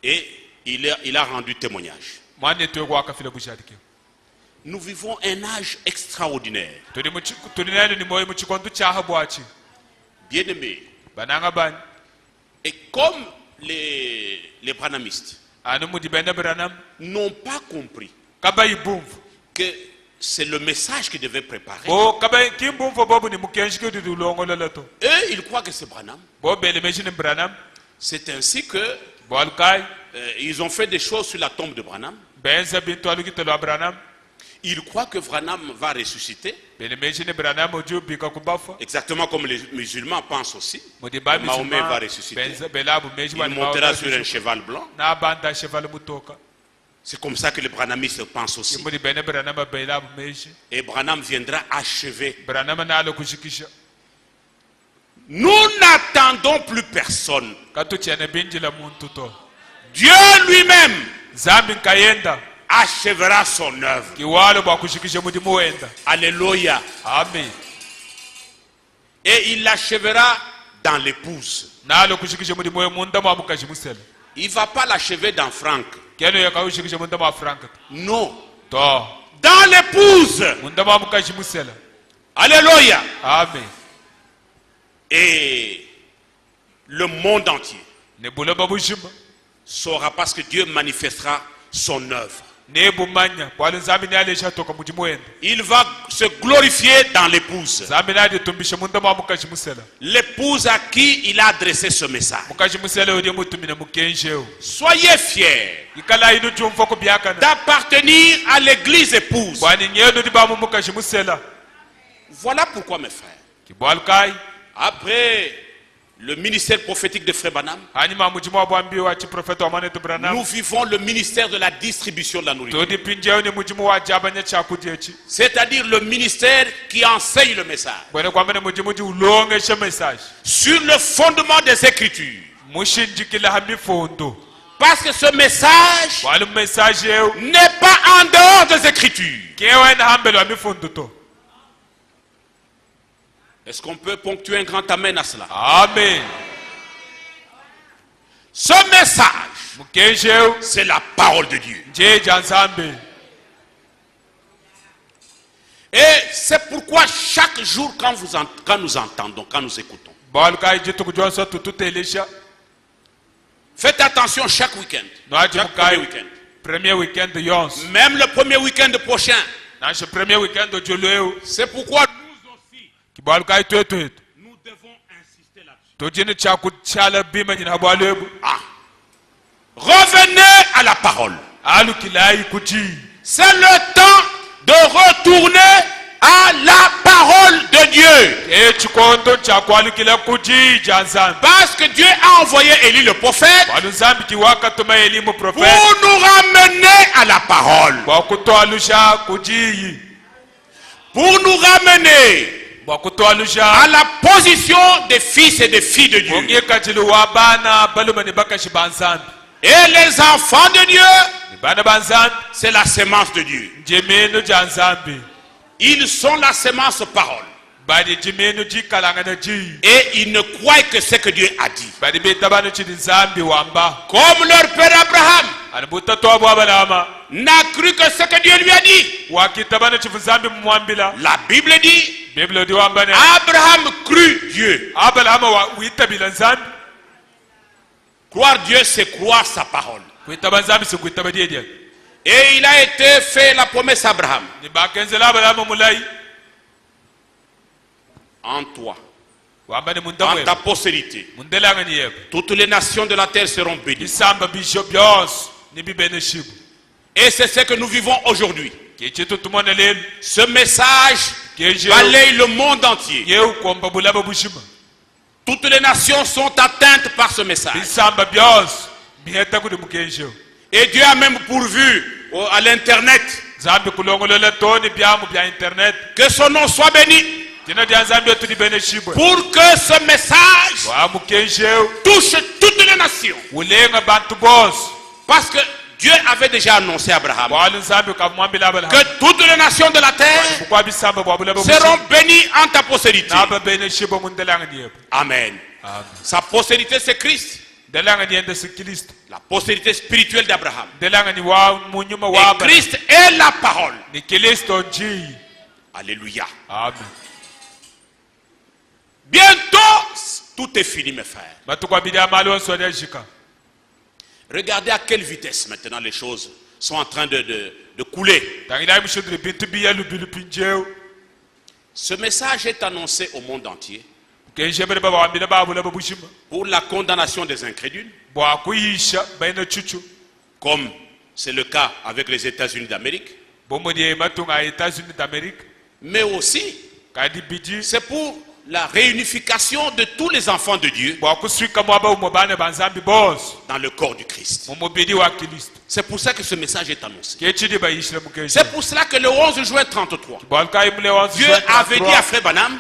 Et il a rendu témoignage. Nous vivons un âge extraordinaire. Bien-aimés. Et comme les branhamistes n'ont pas compris que c'est le message qu'ils devaient préparer, eux ils croient que c'est Branham. C'est ainsi que ils ont fait des choses sur la tombe de Branham. Ils croient que Branham va ressusciter. Exactement comme les musulmans pensent aussi. Mahomet va ressusciter. Il montera sur un cheval blanc. C'est comme ça que les branhamistes pensent aussi. Et Branham viendra achever. Nous n'attendons plus personne. Dieu lui-même achèvera son œuvre. Alléluia. Amen. Et il l'achèvera dans l'épouse. Il ne va pas l'achever dans Franck. Non. Dans l'épouse. Alléluia. Amen. Et le monde entier saura parce que Dieu manifestera son œuvre. Il va se glorifier dans l'épouse. L'épouse à qui il a adressé ce message. Soyez fiers d'appartenir à l'église épouse. Voilà pourquoi, mes frères, après le ministère prophétique de Frère Branham, nous vivons le ministère de la distribution de la nourriture. C'est-à-dire le ministère qui enseigne le message sur le fondement des Écritures. Parce que ce message n'est pas en dehors des Écritures. Est-ce qu'on peut ponctuer un grand amen à cela? Amen. Ce message, c'est la parole de Dieu. Et c'est pourquoi chaque jour quand nous entendons, quand nous écoutons, faites attention chaque week-end. Premier week-end. Même le premier week-end prochain. C'est pourquoi nous devons insister là-dessus. Revenez à la parole. C'est le temps de retourner à la parole de Dieu. Parce que Dieu a envoyé Élie le prophète pour nous ramener à la parole. Pour nous ramener à la position des fils et des filles de Dieu. Et les enfants de Dieu, c'est la sémence de Dieu. Ils sont la sémence parole. Et ils ne croient que ce que Dieu a dit. Comme leur père Abraham n'a cru que ce que Dieu lui a dit. La Bible dit Abraham crut Dieu. Croire Dieu, c'est croire sa parole. Et il a été fait la promesse à Abraham. En toi, en ta postérité, toutes les nations de la terre seront bénies. Et c'est ce que nous vivons aujourd'hui. Ce message balaye le monde entier. Toutes les nations sont atteintes par ce message. Et Dieu a même pourvu à l'internet que son nom soit béni, pour que ce message touche toutes les nations. Parce que Dieu avait déjà annoncé à Abraham que toutes les nations de la terre seront bénies en ta postérité. Amen. Sa postérité, c'est Christ. La postérité spirituelle d'Abraham. Et Christ est la parole. Alléluia. Amen. Bientôt, tout est fini, mes frères. Regardez à quelle vitesse maintenant les choses sont en train de couler. Ce message est annoncé au monde entier pour la condamnation des incrédules, comme c'est le cas avec les États-Unis d'Amérique. Mais aussi, c'est pour la réunification de tous les enfants de Dieu dans le corps du Christ. C'est pour ça que ce message est annoncé. C'est pour cela que le 11 juin 33, Dieu avait dit à Frère Branham,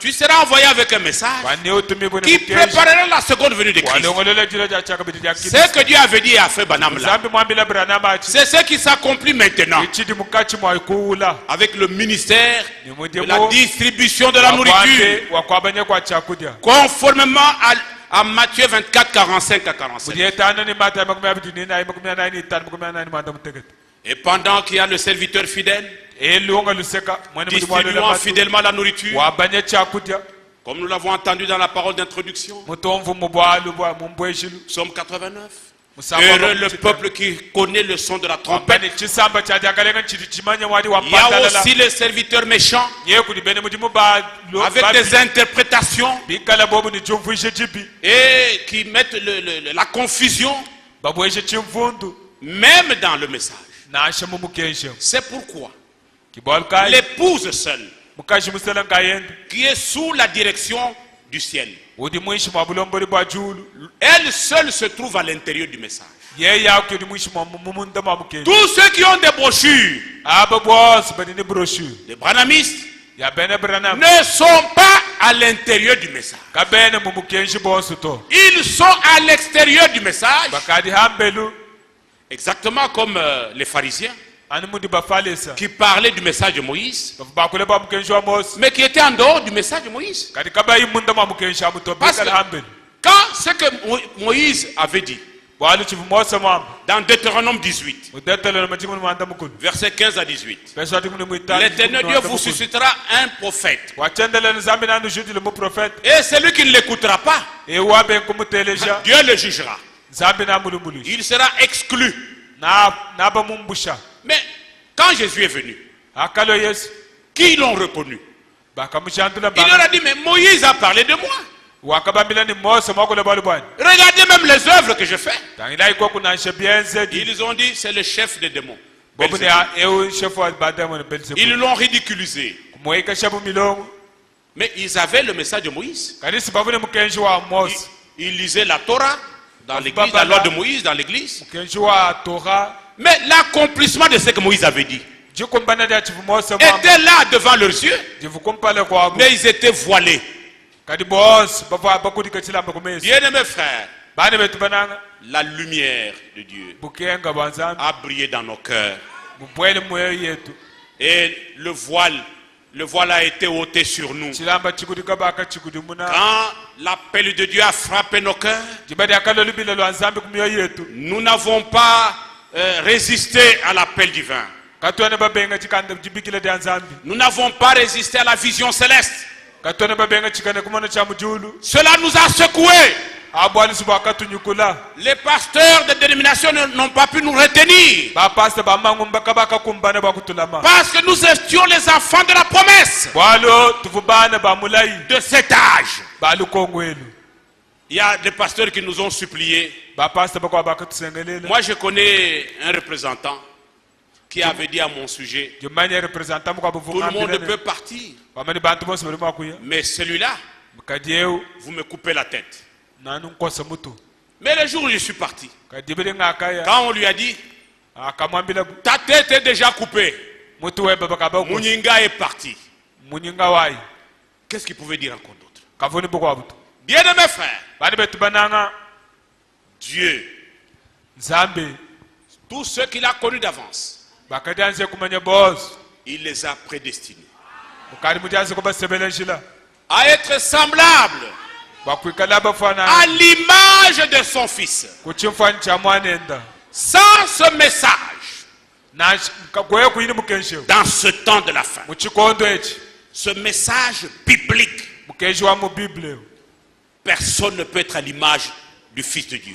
tu seras envoyé avec un message qui préparera la seconde venue de Christ. Ce que Dieu avait dit à Frère Branham là, c'est ce qui s'accomplit maintenant avec le ministère de la distribution de la nourriture, conformément à Matthieu 24, 45 à 47. Et pendant qu'il y a le serviteur fidèle distribuant fidèlement la nourriture, comme nous l'avons entendu dans la parole d'introduction, Psaume 89. Heureux le peuple qui connaît le son de la trompette. Il y a aussi les serviteurs méchants avec des interprétations et qui mettent la confusion même dans le message. C'est pourquoi l'épouse seule, qui est sous la direction du ciel, elle seule se trouve à l'intérieur du message. Tous ceux qui ont des brochures, les branhamistes, ne sont pas à l'intérieur du message. Ils sont à l'extérieur du message, exactement comme les pharisiens qui parlaient du message de Moïse, mais qui étaient en dehors du message de Moïse. Parce que quand ce que Moïse avait dit dans Deutéronome 18, versets 15 à 18, l'Éternel Dieu vous suscitera un prophète, et celui qui ne l'écoutera pas, Dieu le jugera. Il sera exclu. Mais quand Jésus est venu, qui l'ont reconnu? Il leur a dit, mais Moïse a parlé de moi. Regardez même les œuvres que je fais. Ils ont dit, c'est le chef des démons. Ils l'ont ridiculisé. Mais ils avaient le message de Moïse. Ils lisaient la Torah dans l'église, la loi de Moïse dans l'église. Mais l'accomplissement de ce que Moïse avait dit était là devant leurs yeux, mais ils étaient voilés. Bien-aimés frères, la lumière de Dieu a brillé dans nos cœurs. Et le voile a été ôté sur nous. Quand l'appel de Dieu a frappé nos cœurs, nous n'avons pas résisté à l'appel divin. Nous n'avons pas résisté à la vision céleste. Cela nous a secoués. Les pasteurs de dénomination n'ont pas pu nous retenir, parce que nous étions les enfants de la promesse de cet âge. Il y a des pasteurs qui nous ont supplié. Moi je connais un représentant qui avait dit à mon sujet, tout le monde peut partir, mais celui-là, vous me coupez la tête. Mais le jour où je suis parti, quand on lui a dit, ta tête est déjà coupée, Muninga est parti. Qu'est-ce qu'il pouvait dire encore d'autre? Bien-aimés frères, Dieu, tous ceux qu'il a connus d'avance, il les a prédestinés à être semblables à l'image de son Fils. Sans ce message, dans ce temps de la fin, ce message biblique, personne ne peut être à l'image du Fils de Dieu.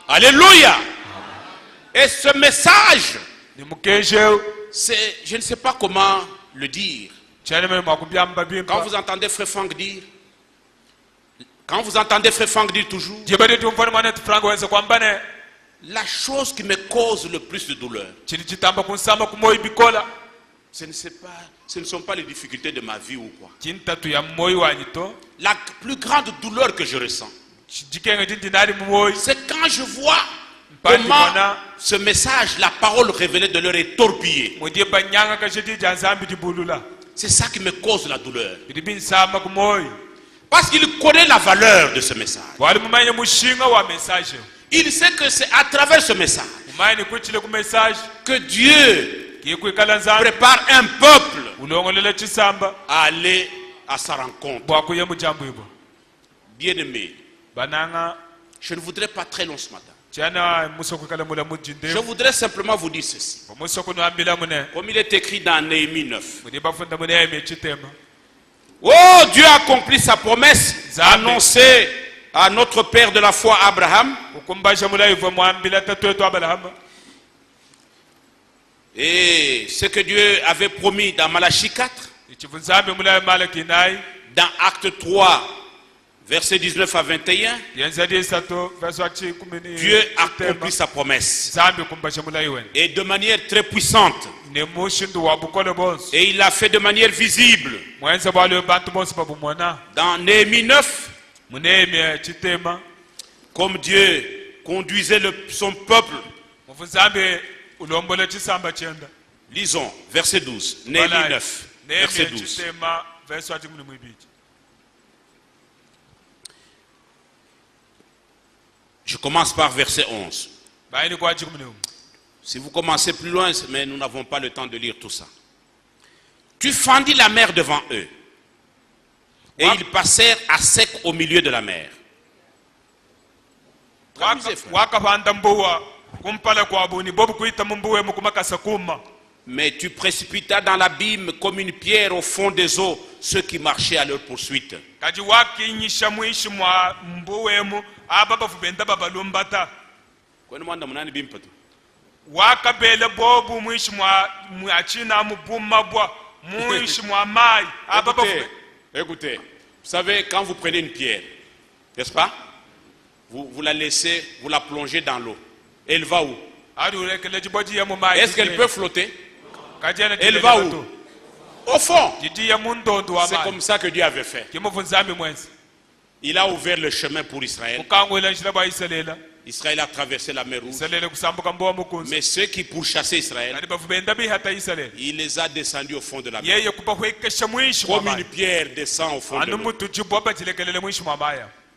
Alléluia. Et ce message, c'est, je ne sais pas comment le dire. Quand vous entendez Frère Franck dire, toujours, la chose qui me cause le plus de douleur, ce ne sont pas les difficultés de ma vie ou quoi. La plus grande douleur que je ressens, c'est quand je vois comment ce message, la parole révélée de leur est torpillée. C'est ça qui me cause la douleur. Parce qu'il connaît la valeur de ce message. Il sait que c'est à travers ce message que Dieu prépare un peuple à aller à sa rencontre. Bien-aimé, je ne voudrais pas très long ce matin. Je voudrais simplement vous dire ceci. Comme il est écrit dans Néhémie 9. Oh, Dieu a accompli sa promesse annoncée à notre père de la foi Abraham. Et ce que Dieu avait promis dans Malachie 4, dans Acte 3, versets 19 à 21, Dieu a accompli sa promesse. Et de manière très puissante. Et il l'a fait de manière visible. Dans Néhémie 9, comme Dieu conduisait son peuple. Lisons, verset 12. Néhémie 9, verset 12. Je commence par verset 11. Si vous commencez plus loin, mais nous n'avons pas le temps de lire tout ça. Tu fendis la mer devant eux, et ils passèrent à sec au milieu de la mer. Mais tu précipitas dans l'abîme comme une pierre au fond des eaux ceux qui marchaient à leur poursuite. Écoutez, vous savez, quand vous prenez une pierre, n'est-ce pas? Vous la laissez, vous la plongez dans l'eau. Elle va où? Est-ce qu'elle peut flotter? Elle va où? Au fond. C'est comme ça que Dieu avait fait. Il a ouvert le chemin pour Israël. Israël a traversé la mer Rouge. Mais ceux qui pourchassaient Israël, il les a descendus au fond de la mer. Comme une pierre descend au fond de l'eau.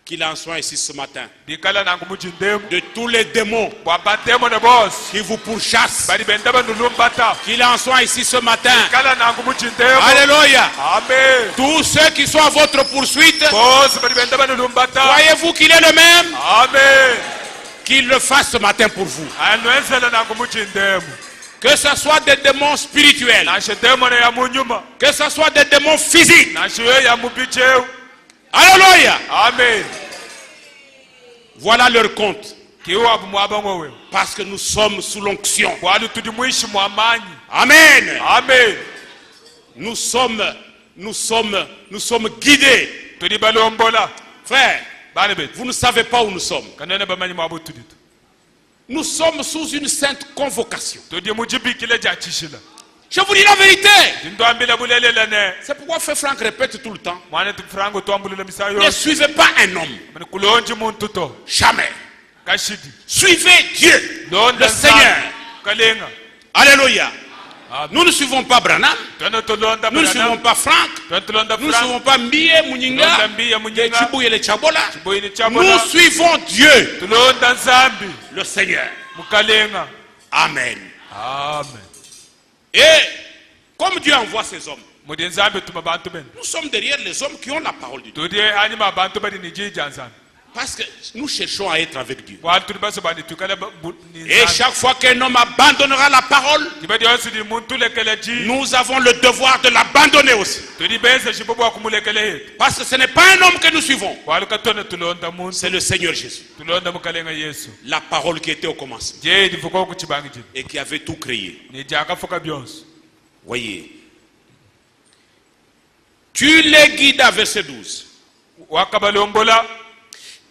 Qu'il en soit ici ce matin. De tous les démons qui vous pourchassent. Qu'il en soit ici ce matin. Alléluia. Amen. Tous ceux qui sont à votre poursuite. Croyez-vous qu'il est le même? Amen. Qu'il le fasse ce matin pour vous. Que ce soit des démons spirituels. Que ce soit des démons physiques. Alléluia. Amen. Voilà leur compte. Parce que nous sommes sous l'onction. Amen. Amen. Nous sommes guidés. Frère, vous ne savez pas où nous sommes. Nous sommes sous une sainte convocation. Je vous dis la vérité. C'est pourquoi Frère Franck répète tout le temps. Ne suivez pas un homme. Jamais. Suivez Dieu, le Seigneur. Alléluia. Nous ne suivons pas Branham. Nous ne suivons pas Franck. Nous ne suivons pas Mbie Mouninga. Nous suivons Dieu, le Seigneur. Amen. Et comme Dieu envoie ces hommes, nous sommes derrière les hommes qui ont la parole de Dieu. Parce que nous cherchons à être avec Dieu. Et chaque fois qu'un homme abandonnera la parole, nous avons le devoir de l'abandonner aussi. Parce que ce n'est pas un homme que nous suivons. C'est le Seigneur Jésus. La parole qui était au commencement. Et qui avait tout créé. Voyez. Tu les guidas, verset 12.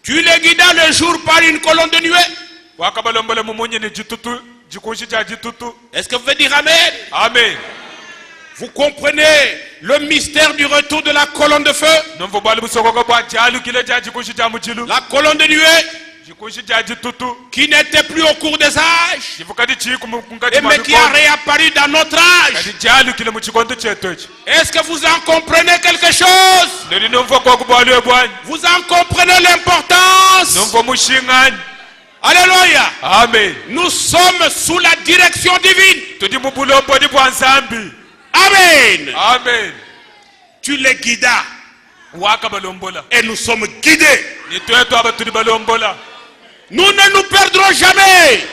Tu les guidas le jour par une colonne de nuée. Est-ce que vous pouvez dire Amen? Amen. Vous comprenez le mystère du retour de la colonne de feu? La colonne de nuée qui n'était plus au cours des âges, mais qui a réapparu dans notre âge. Est-ce que vous en comprenez quelque chose? Vous en comprenez l'importance? Alléluia. Amen. Nous sommes sous la direction divine. Amen. Amen. Tu les guidas. Et nous sommes guidés. Nous ne nous perdrons jamais.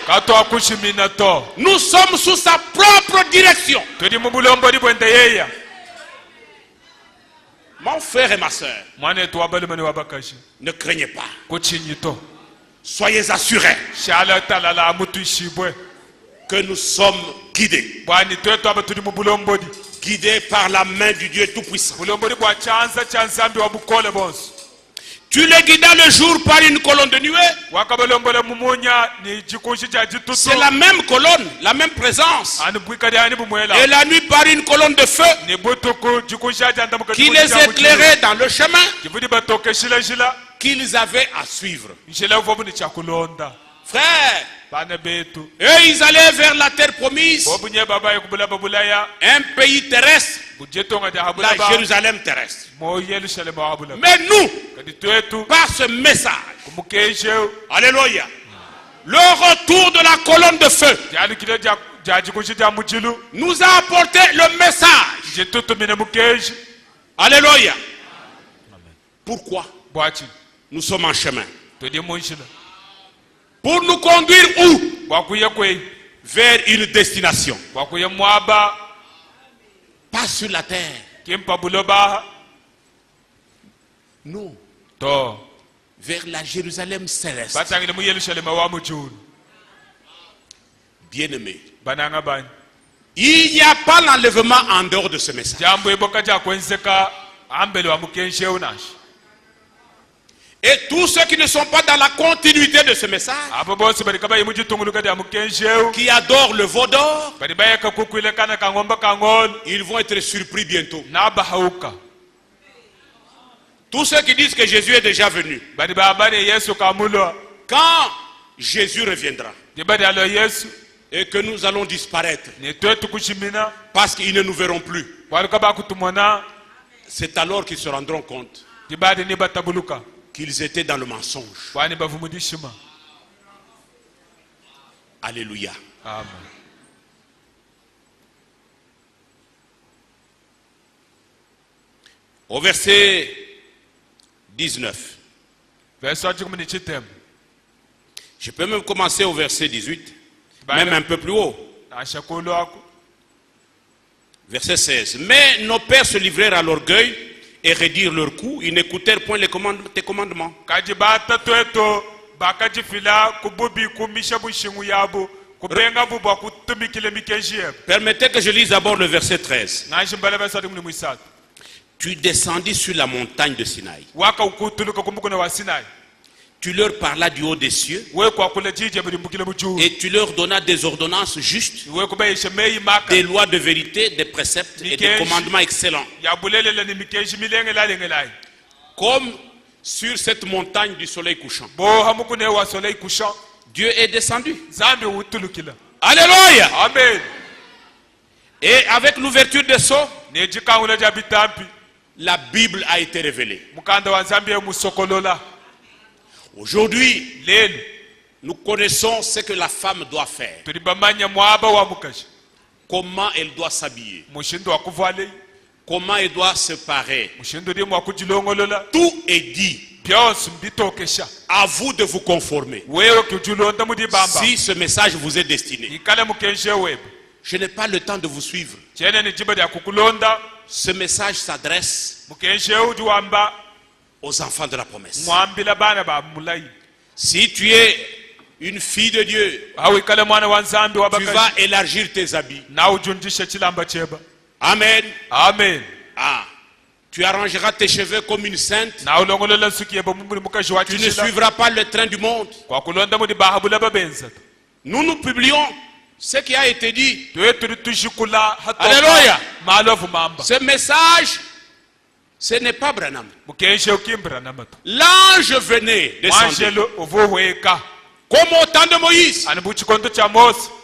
Nous sommes sous sa propre direction. Mon frère et ma soeur, ne craignez pas. Soyez assurés que nous sommes guidés. Guidés par la main du Dieu Tout-Puissant. Tu les guidas le jour par une colonne de nuée. C'est la même colonne, la même présence. Et la nuit par une colonne de feu qui les éclairait dans le chemin qu'ils avaient à suivre. Frère, et ils allaient vers la terre promise, un pays terrestre, la Jérusalem terrestre. Mais nous, par ce message, alléluia, le retour de la colonne de feu nous a apporté le message. Alléluia. Pourquoi? Nous sommes en chemin. Pour nous conduire où? Vers une destination. Pas sur la terre. Non. Vers la Jérusalem céleste. Bien-aimé, il n'y a pas l'enlèvement en dehors de ce message. Et tous ceux qui ne sont pas dans la continuité de ce message, qui adorent le veau d'or, ils vont être surpris bientôt. Tous ceux qui disent que Jésus est déjà venu, quand Jésus reviendra et que nous allons disparaître parce qu'ils ne nous verront plus, c'est alors qu'ils se rendront compte qu'ils étaient dans le mensonge. Alléluia. Amen. Au verset 19. Je peux même commencer au verset 18, même un peu plus haut. Verset 16. Mais nos pères se livrèrent à l'orgueil et raidirent leur cou. Ils n'écoutèrent point tes commandements. Permettez que je lise d'abord le verset 13. Tu descendis sur la montagne de Sinaï. Tu leur parlas du haut des cieux et tu leur donnas des ordonnances justes, des lois de vérité, des préceptes et des commandements excellents. Comme sur cette montagne du soleil couchant. Dieu est descendu. Alléluia. Amen. Et avec l'ouverture des sceaux, la Bible a été révélée. Aujourd'hui, nous connaissons ce que la femme doit faire. Comment elle doit s'habiller. Comment elle doit se parer. Tout est dit. À vous de vous conformer. Si ce message vous est destiné. Je n'ai pas le temps de vous suivre. Ce message s'adresse aux enfants de la promesse. Si tu es une fille de Dieu, tu vas élargir tes habits. Amen. Amen. Ah. Tu arrangeras tes cheveux comme une sainte. Tu ne suivras pas le train du monde. Nous publions ce qui a été dit. Alléluia. Ce message, ce n'est pas Branham. L'ange venait descendre. Comme au temps de Moïse.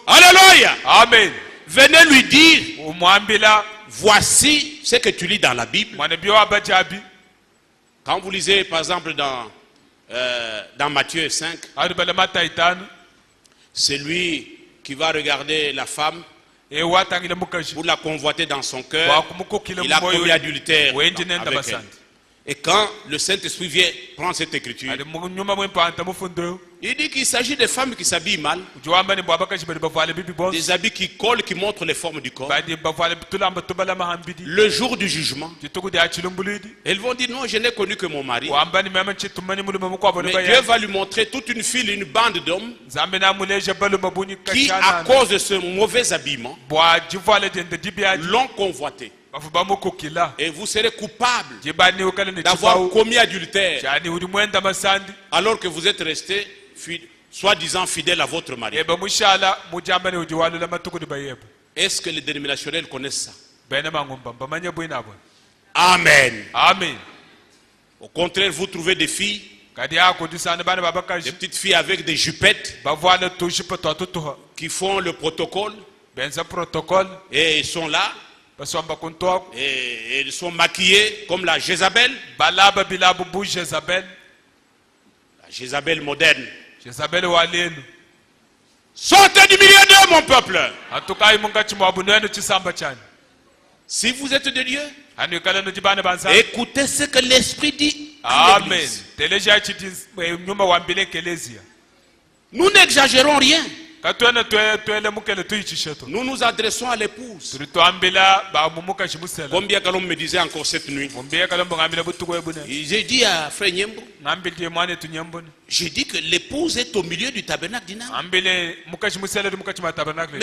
Alléluia. Amen. Venez lui dire, voici ce que tu lis dans la Bible. Quand vous lisez par exemple dans Matthieu 5, c'est lui qui va regarder la femme pour la convoiter dans son cœur. Il a commis adultère avec elle. Et quand le Saint-Esprit vient prendre cette écriture, il dit qu'il s'agit de femmes qui s'habillent mal, des habits qui collent, qui montrent les formes du corps. Le jour du jugement, elles vont dire non, je n'ai connu que mon mari. Mais Dieu va lui montrer toute une file, une bande d'hommes qui, à cause de ce mauvais habillement, l'ont convoité. Et vous serez coupable d'avoir commis adultère alors que vous êtes resté soi-disant fidèle à votre mari. Est-ce que les dénominationnels connaissent ça? Amen. Amen. Au contraire, vous trouvez des filles, des petites filles avec des jupettes qui font le protocole et ils sont là. Et ils sont maquillés comme la Jézabel. La Jézabel moderne. Sortez du milieu d'eux, mon peuple. Si vous êtes de Dieu, écoutez ce que l'Esprit dit. Amen. Nous n'exagérons rien. Nous nous adressons à l'épouse. Combien que l'homme me disait encore cette nuit. J'ai dit à Frère Nyembo, j'ai dit que l'épouse est au milieu du tabernacle d'Inam. Mais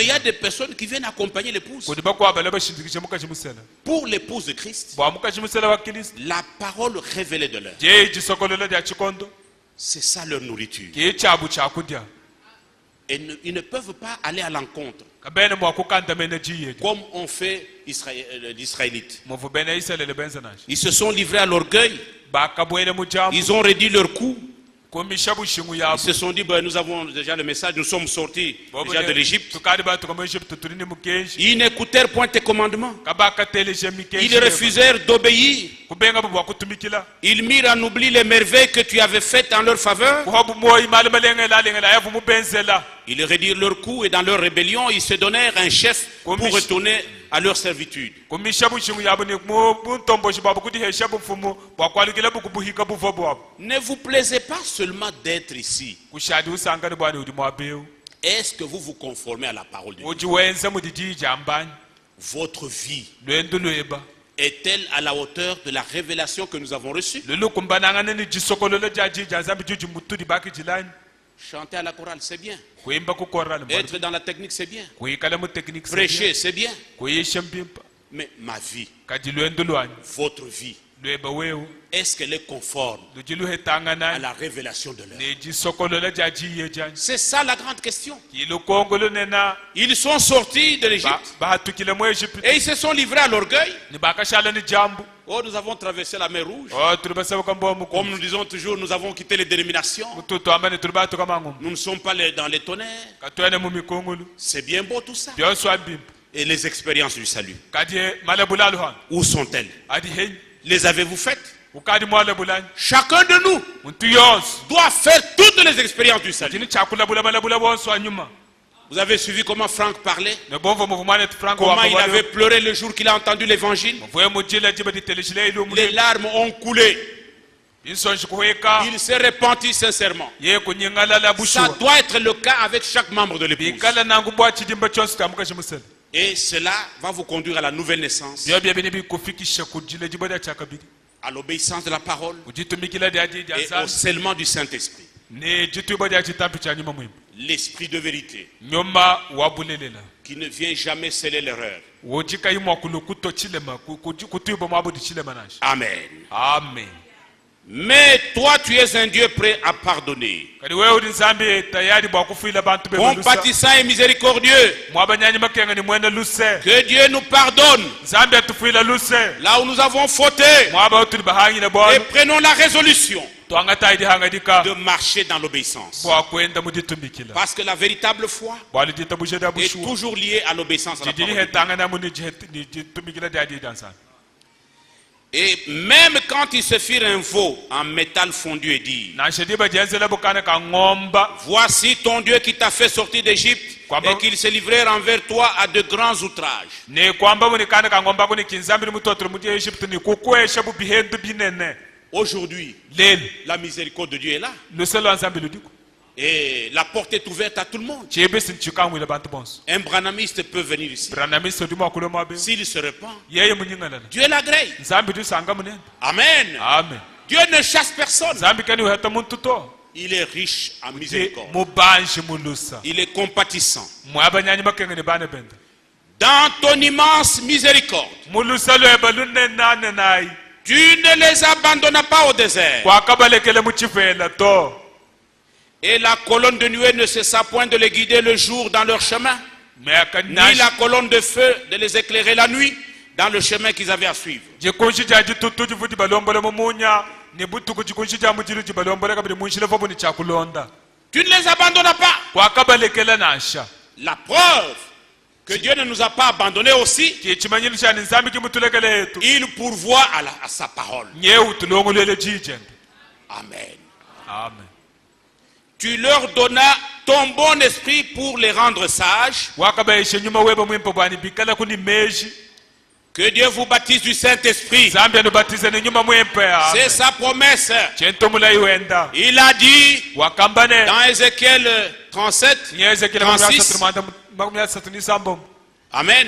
il y a des personnes qui viennent accompagner l'épouse. Pour l'épouse de Christ, la parole révélée de l'heure, c'est ça leur nourriture. Et ils ne peuvent pas aller à l'encontre comme ont fait les Israélites. Ils se sont livrés à l'orgueil. Ils ont réduit leur cou. Ils se sont dit, nous avons déjà le message, nous sommes sortis déjà de l'Égypte. Ils n'écoutèrent point tes commandements. Ils refusèrent d'obéir. Ils mirent en oubli les merveilles que tu avais faites en leur faveur. Ils rédirent leur cou et dans leur rébellion, ils se donnèrent un chef pour retourner à leur servitude. Ne vous plaisez pas seulement d'être ici. Est-ce que vous vous conformez à la parole de Dieu? Votre vie est-elle à la hauteur de la révélation que nous avons reçue? Chanter à la chorale, c'est bien. Être dans la technique, c'est bien. Prêcher, c'est bien. Mais ma vie, votre vie, est-ce qu'elle est conforme à la révélation de l'heure? C'est ça la grande question. Ils sont sortis de l'Égypte et ils se sont livrés à l'orgueil. Oh, nous avons traversé la mer Rouge. Comme nous disons toujours, nous avons quitté les dénominations. Nous ne sommes pas dans les tonnerres. C'est bien beau tout ça. Et les expériences du salut, où sont-elles? Les avez-vous faites? Chacun de nous doit faire toutes les expériences du salut. Vous avez suivi comment Franck parlait? Comment il avait pleuré le jour qu'il a entendu l'évangile? Les larmes ont coulé. Il s'est repenti sincèrement. Ça doit être le cas avec chaque membre de l'épouse. Et cela va vous conduire à la nouvelle naissance, à l'obéissance de la parole et au scellement du Saint-Esprit. L'esprit de vérité qui ne vient jamais sceller l'erreur. Amen. Amen. Mais toi, tu es un Dieu prêt à pardonner, compatissant et miséricordieux. Que Dieu nous pardonne là où nous avons fauté et prenons la résolution de marcher dans l'obéissance. Parce que la véritable foi est toujours liée à l'obéissance à la parole. Et même quand ils se firent un veau en métal fondu et dirent: voici ton Dieu qui t'a fait sortir d'Égypte, et qu'ils se livrèrent envers toi à de grands outrages. Aujourd'hui, la miséricorde de Dieu est là. Et la porte est ouverte à tout le monde. Un branamiste peut venir ici. S'il se repent, Dieu l'agrée. Amen. Amen. Dieu ne chasse personne. Il est riche en miséricorde. Il est compatissant. Dans ton immense miséricorde, tu ne les abandonnes pas au désert. Et la colonne de nuée ne cessa point de les guider le jour dans leur chemin, ni la colonne de feu de les éclairer la nuit dans le chemin qu'ils avaient à suivre. Tu ne les abandonnes pas. La preuve que Dieu ne nous a pas abandonnés aussi, il pourvoit à sa parole. Amen. Amen. Tu leur donnas ton bon esprit pour les rendre sages. Que Dieu vous baptise du Saint-Esprit. C'est sa promesse. Il a dit dans Ézéchiel 37, 36. Amen.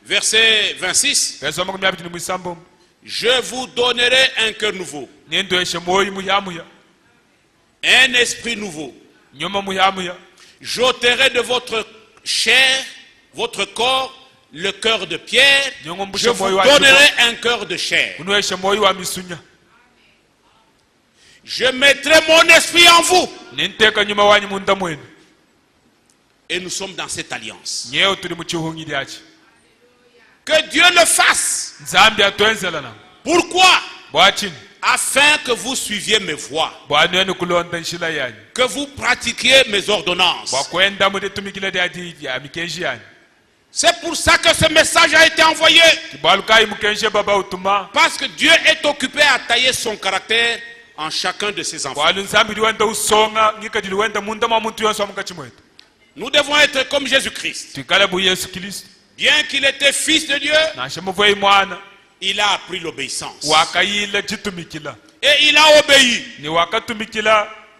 Verset 26. Je vous donnerai un cœur nouveau, un esprit nouveau. J'ôterai de votre chair, votre corps, le cœur de pierre. Je vous donnerai un cœur de chair. Je mettrai mon esprit en vous. Et nous sommes dans cette alliance. Que Dieu le fasse. Pourquoi? Afin que vous suiviez mes voies, que vous pratiquiez mes ordonnances. C'est pour ça que ce message a été envoyé. Parce que Dieu est occupé à tailler son caractère en chacun de ses enfants. Nous devons être comme Jésus-Christ. Bien qu'il était fils de Dieu, il a appris l'obéissance. Et il a obéi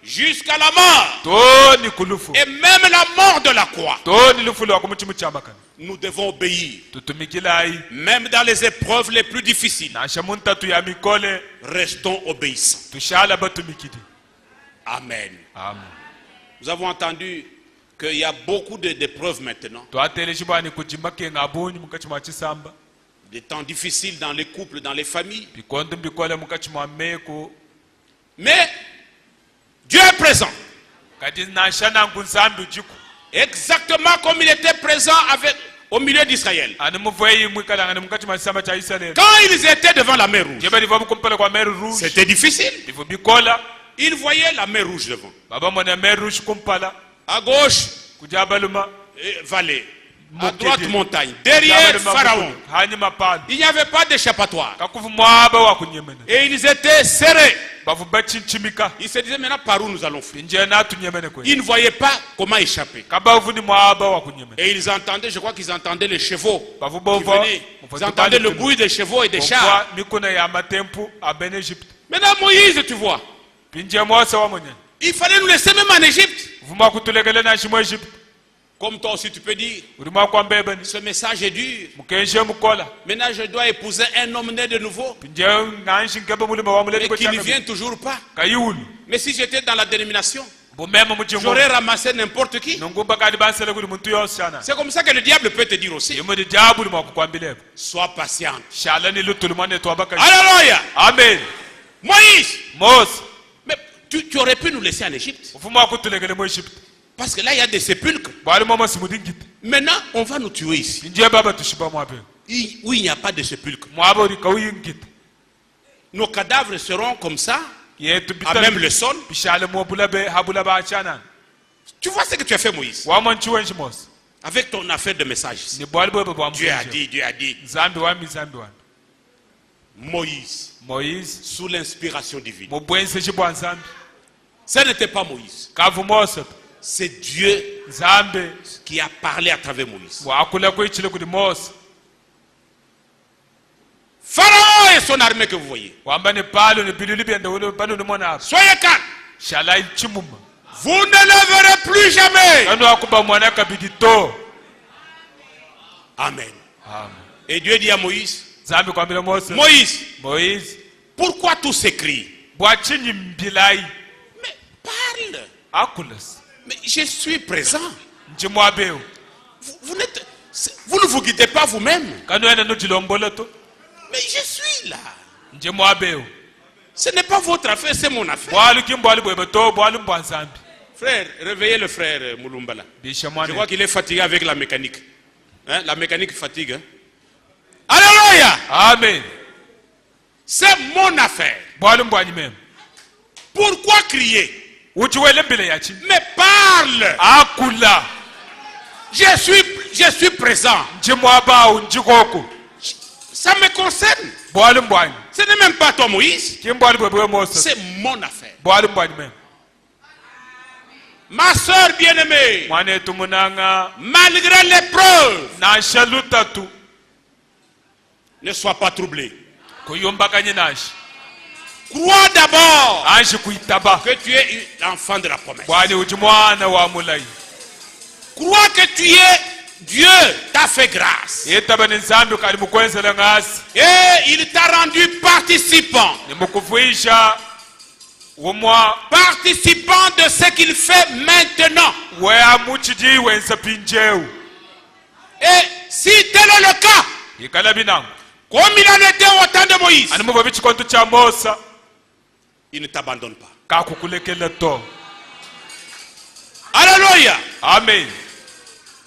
jusqu'à la mort. Et même la mort de la croix. Nous devons obéir. Même dans les épreuves les plus difficiles. Restons obéissants. Amen. Nous avons entendu qu'il y a beaucoup d'épreuves maintenant. des temps difficiles dans les couples, dans les familles. Mais Dieu est présent. Exactement comme il était présent au milieu d'Israël. Quand ils étaient devant la mer Rouge, c'était difficile. Ils voyaient la mer Rouge devant. À gauche, vallée. À droite, montagne. Derrière, Pharaon. Il n'y avait pas d'échappatoire. Et ils étaient serrés. Ils se disaient maintenant par où nous allons faire. Ils ne voyaient pas comment échapper. Et ils entendaient, je crois qu'ils entendaient les chevaux qui venaient. Ils entendaient le bruit des chevaux et des chars. Maintenant Moïse, tu vois, il fallait nous laisser même en Égypte. Comme toi aussi tu peux dire, ce message est dur. Maintenant je dois épouser un homme né de nouveau, mais qui ne vient toujours pas. Mais si j'étais dans la dénomination, j'aurais ramassé n'importe qui. C'est comme ça que le diable peut te dire aussi. Sois patient. Alléluia. Amen. Moïse. Mais tu aurais pu nous laisser en Égypte. Parce que là, il y a des sépulcres. Maintenant, on va nous tuer ici. Où il n'y a pas de sépulcre. Nos cadavres seront comme ça, à même le sol. Tu vois ce que tu as fait, Moïse? Avec ton affaire de message. Dieu a dit. Moïse, sous l'inspiration divine. Ce n'était pas Moïse. C'est Dieu qui a parlé à travers Moïse. Pharaon et son armée que vous voyez. Soyez calme. Vous ne le verrez plus jamais. Amen. Et Dieu dit à Moïse, Moïse, pourquoi tous ces cris? Mais parle. Mais je suis présent. Vous ne vous guidez pas vous-même. Mais je suis là. Ce n'est pas votre affaire, c'est mon affaire. Frère, réveillez le frère Mulumbala. Je crois qu'il est fatigué avec la mécanique. La mécanique fatigue. Alléluia. Amen. C'est mon affaire. Pourquoi crier? Mais parle. Je suis présent. Ça me concerne. Ce n'est même pas toi, Moïse. C'est mon affaire. Ma soeur bien-aimée, malgré l'épreuve, ne sois pas troublé. Crois d'abord que tu es l'enfant de la promesse. Crois que tu es Dieu t'a fait grâce. Et il t'a rendu participant. Participant de ce qu'il fait maintenant. Et si tel est le cas, comme il en était au temps de Moïse, il ne t'abandonne pas. Alléluia. Amen.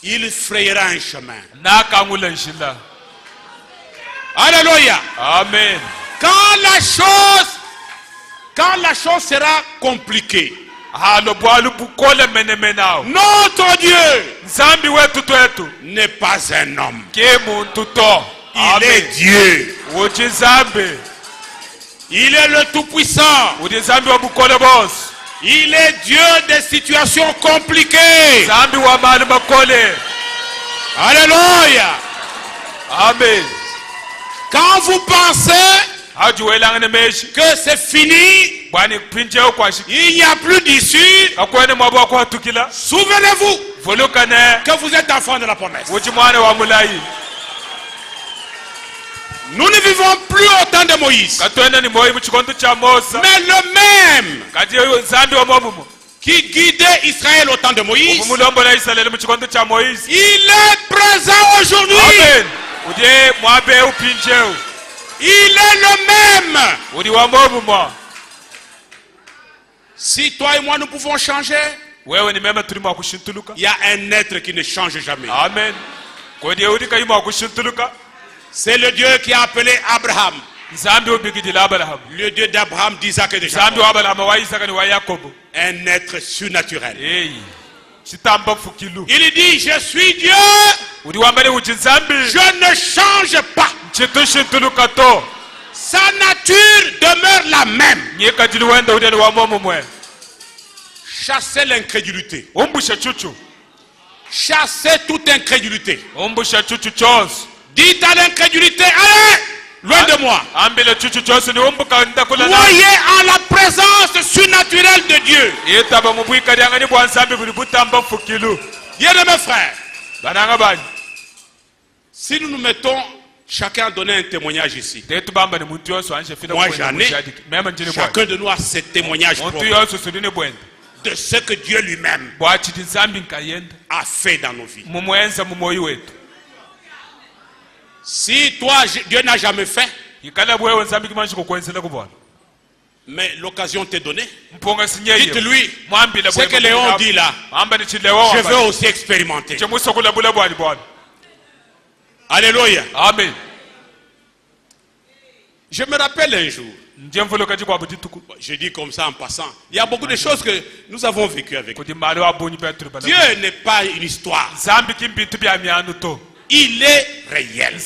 Il frayera un chemin. Alléluia. Amen. Quand la chose sera compliquée, notre Dieu n'est pas un homme. Il est Dieu. Il est le Tout-Puissant. Il est Dieu des situations compliquées. Alléluia. Amen. Quand vous pensez que c'est fini, il n'y a plus d'issue, souvenez-vous que vous êtes enfant de la promesse. Nous ne vivons plus au temps de Moïse. Mais le même qui guidait Israël au temps de Moïse, il est présent aujourd'hui. Il est le même. Si toi et moi nous pouvons changer, il y a un être qui ne change jamais. Amen. C'est le Dieu qui a appelé Abraham. Le Dieu d'Abraham, d'Isaac et de Jacob. Un être surnaturel. Il dit, je suis Dieu. Je ne change pas. Sa nature demeure la même. Chassez l'incrédulité. Chassez toute incrédulité. Dites à l'incrédulité, allez, loin de moi. Croyez en la présence surnaturelle de Dieu. Bien-aimés frères, si nous nous mettons chacun à donner un témoignage ici, moi j'en ai, chacun de nous a ce témoignage propre de ce que Dieu lui-même a fait dans nos vies. Si toi, Dieu n'a jamais fait, mais l'occasion t'est donnée, dites-lui ce que Léon dit là, je veux aussi expérimenter. Alléluia. Amen. Je me rappelle un jour, je dis comme ça en passant, il y a beaucoup de choses que nous avons vécues avec Dieu. Dieu n'est pas une histoire. Il est réel.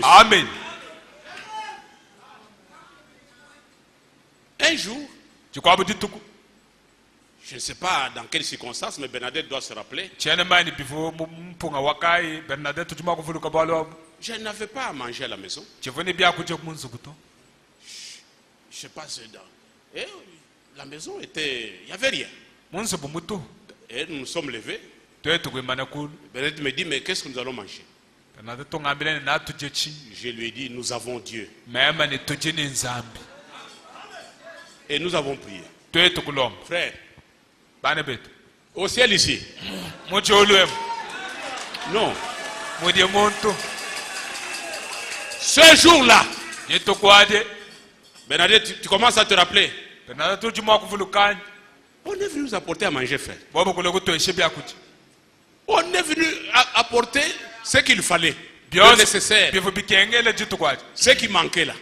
Amen. Un jour, je ne sais pas dans quelles circonstances, mais Bernadette doit se rappeler. Je n'avais pas à manger à la maison. Je ne sais pas. Et la maison était... Il n'y avait rien. Et nous nous sommes levés. Bernadette me dit, mais qu'est-ce que nous allons manger? Je lui ai dit, nous avons Dieu. Et nous avons prié. Frère, au ciel ici. Non. Ce jour-là, Bernadette, tu commences à te rappeler. On est venu nous apporter à manger, frère. On est venu apporter ce qu'il fallait, le nécessaire, ce qui manquait là.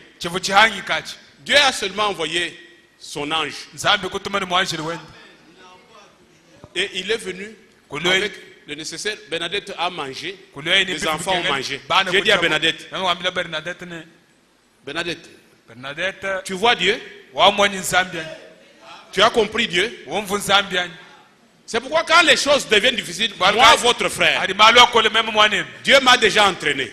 Dieu a seulement envoyé son ange. Et il est venu avec le nécessaire. Bernadette a mangé. Les enfants ont mangé. J'ai dit à Bernadette, Bernadette, tu vois Dieu? Tu as compris Dieu? C'est pourquoi quand les choses deviennent difficiles, moi, votre frère, Dieu m'a déjà entraîné.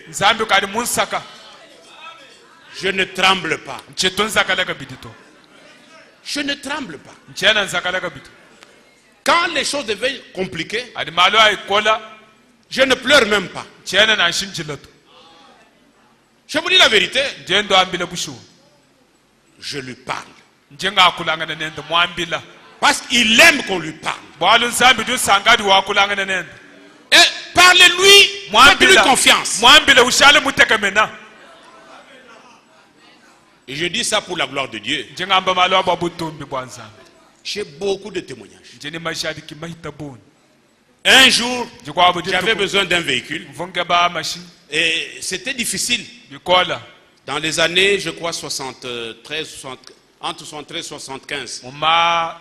Je ne tremble pas. Je ne tremble pas. Quand les choses deviennent compliquées, je ne pleure même pas. Je vous dis la vérité. Je lui parle. Parce qu'il aime qu'on lui parle. Et parlez-lui, faites-lui confiance. Et je dis ça pour la gloire de Dieu. J'ai beaucoup de témoignages. Un jour, j'avais besoin d'un véhicule. Et c'était difficile. Dans les années, je crois, 73, entre 73 et 75.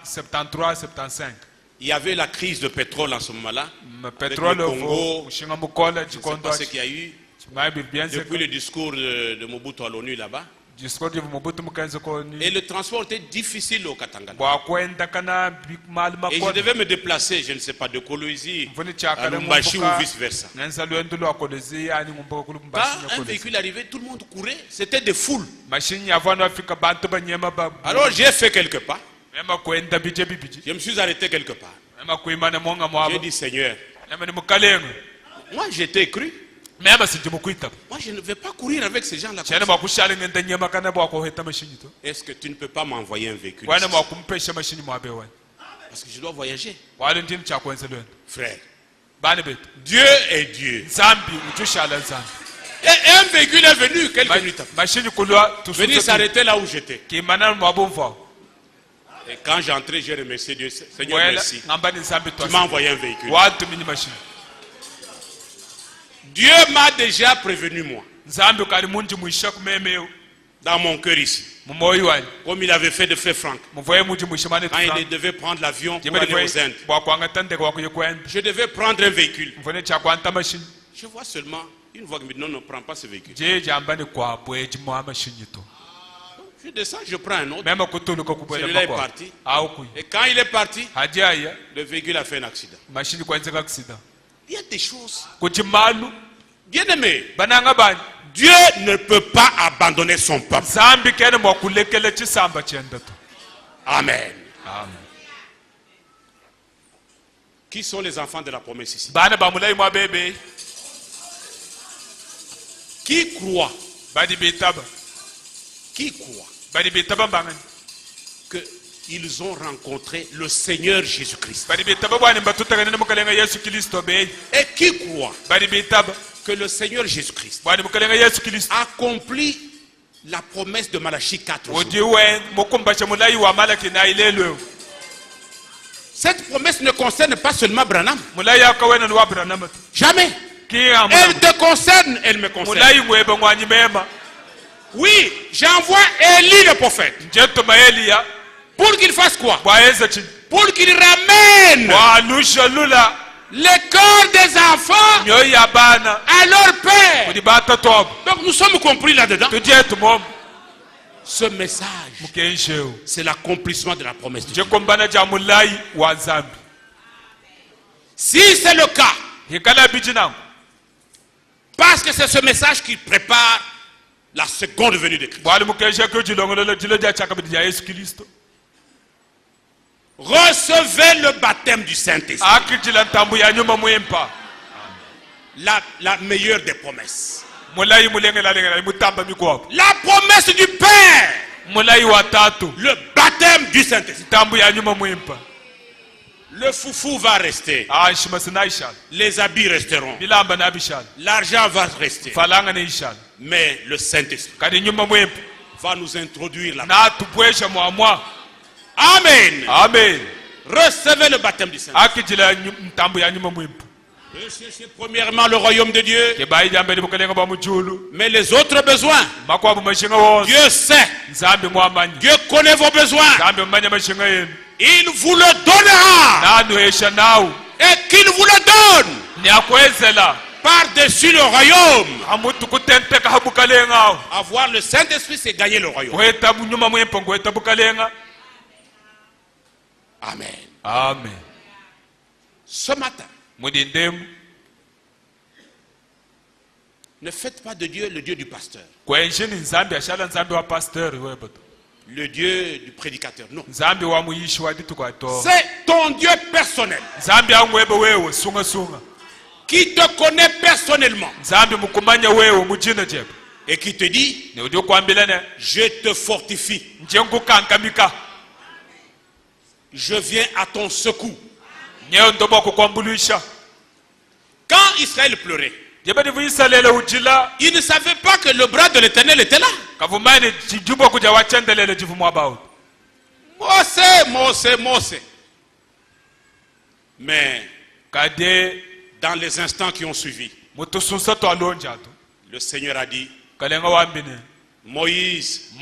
73, 75. Il y avait la crise de pétrole en ce moment-là. Avec le Congo, je ne sais pas ce qu'il y a eu. Depuis le discours de Mobutu à l'ONU là-bas. Et le transport était difficile au Katanga. Et je devais me déplacer, je ne sais pas, de Kolwezi à Lumbashi ou vice-versa. Quand un véhicule arrivait, tout le monde courait. C'était des foules. Alors j'ai fait quelques pas. Je me suis arrêté quelque part. J'ai dit, Seigneur, moi j'étais cru. Moi je ne vais pas courir avec ces gens-là. Est-ce que tu ne peux pas m'envoyer un véhicule ici? Parce que je dois voyager. Frère, Dieu est Dieu. Et un véhicule est venu quelques minutes après. Venu s'arrêter là où j'étais. Et quand j'entrais, j'ai remercié Dieu. Seigneur, merci. Tu m'as envoyé un véhicule. Dieu m'a déjà prévenu, moi. Dans mon cœur ici. Comme il avait fait de Frère Franck. Quand il devait prendre l'avion pour aller aux Indes. Je devais prendre un véhicule. Je vois seulement une voix qui me dit non, ne prends pas ce véhicule. Je descends, je prends un autre. Celui-là est parti. Et quand il est parti, le véhicule a fait un accident. Il y a des choses. Bien aimé, Dieu ne peut pas abandonner son peuple. Amen. Qui sont les enfants de la promesse ici? Qui croit? Qui croit qu'ils ont rencontré le Seigneur Jésus-Christ? Et qui croit que le Seigneur Jésus-Christ accomplit la promesse de Malachie 4 jours? Cette promesse ne concerne pas seulement Branham. Jamais. Elle te concerne, elle me concerne. Oui, j'envoie Élie le prophète. Pour qu'il fasse quoi? Pour qu'il ramène les corps des enfants à leur père. Donc nous sommes compris là-dedans. Ce message, c'est l'accomplissement de la promesse de Dieu. Si c'est le cas, parce que c'est ce message qui prépare la seconde venue de Christ. Recevez le baptême du Saint-Esprit. La meilleure des promesses. La promesse du Père. Le baptême du Saint-Esprit. Le foufou va rester. Les habits resteront. L'argent va rester. Mais le Saint-Esprit va nous introduire là-bas. Amen. Amen. Recevez le baptême du Saint-Esprit. Recherchez premièrement le royaume de Dieu. Mais les autres besoins, Dieu sait. Dieu connaît vos besoins. Il vous le donnera. Et qu'il vous le donne par-dessus le royaume. Avoir le Saint-Esprit, c'est gagner le royaume. Amen. Amen. Ce matin, ne faites pas de Dieu le Dieu du pasteur. Le Dieu du prédicateur. Non. C'est ton Dieu personnel. Qui te connaît personnellement. Et qui te dit, je te fortifie. Je viens à ton secours. Quand Israël pleurait, il ne savait pas que le bras de l'Éternel était là. Mose. Mais dans les instants qui ont suivi, le Seigneur a dit, Moïse,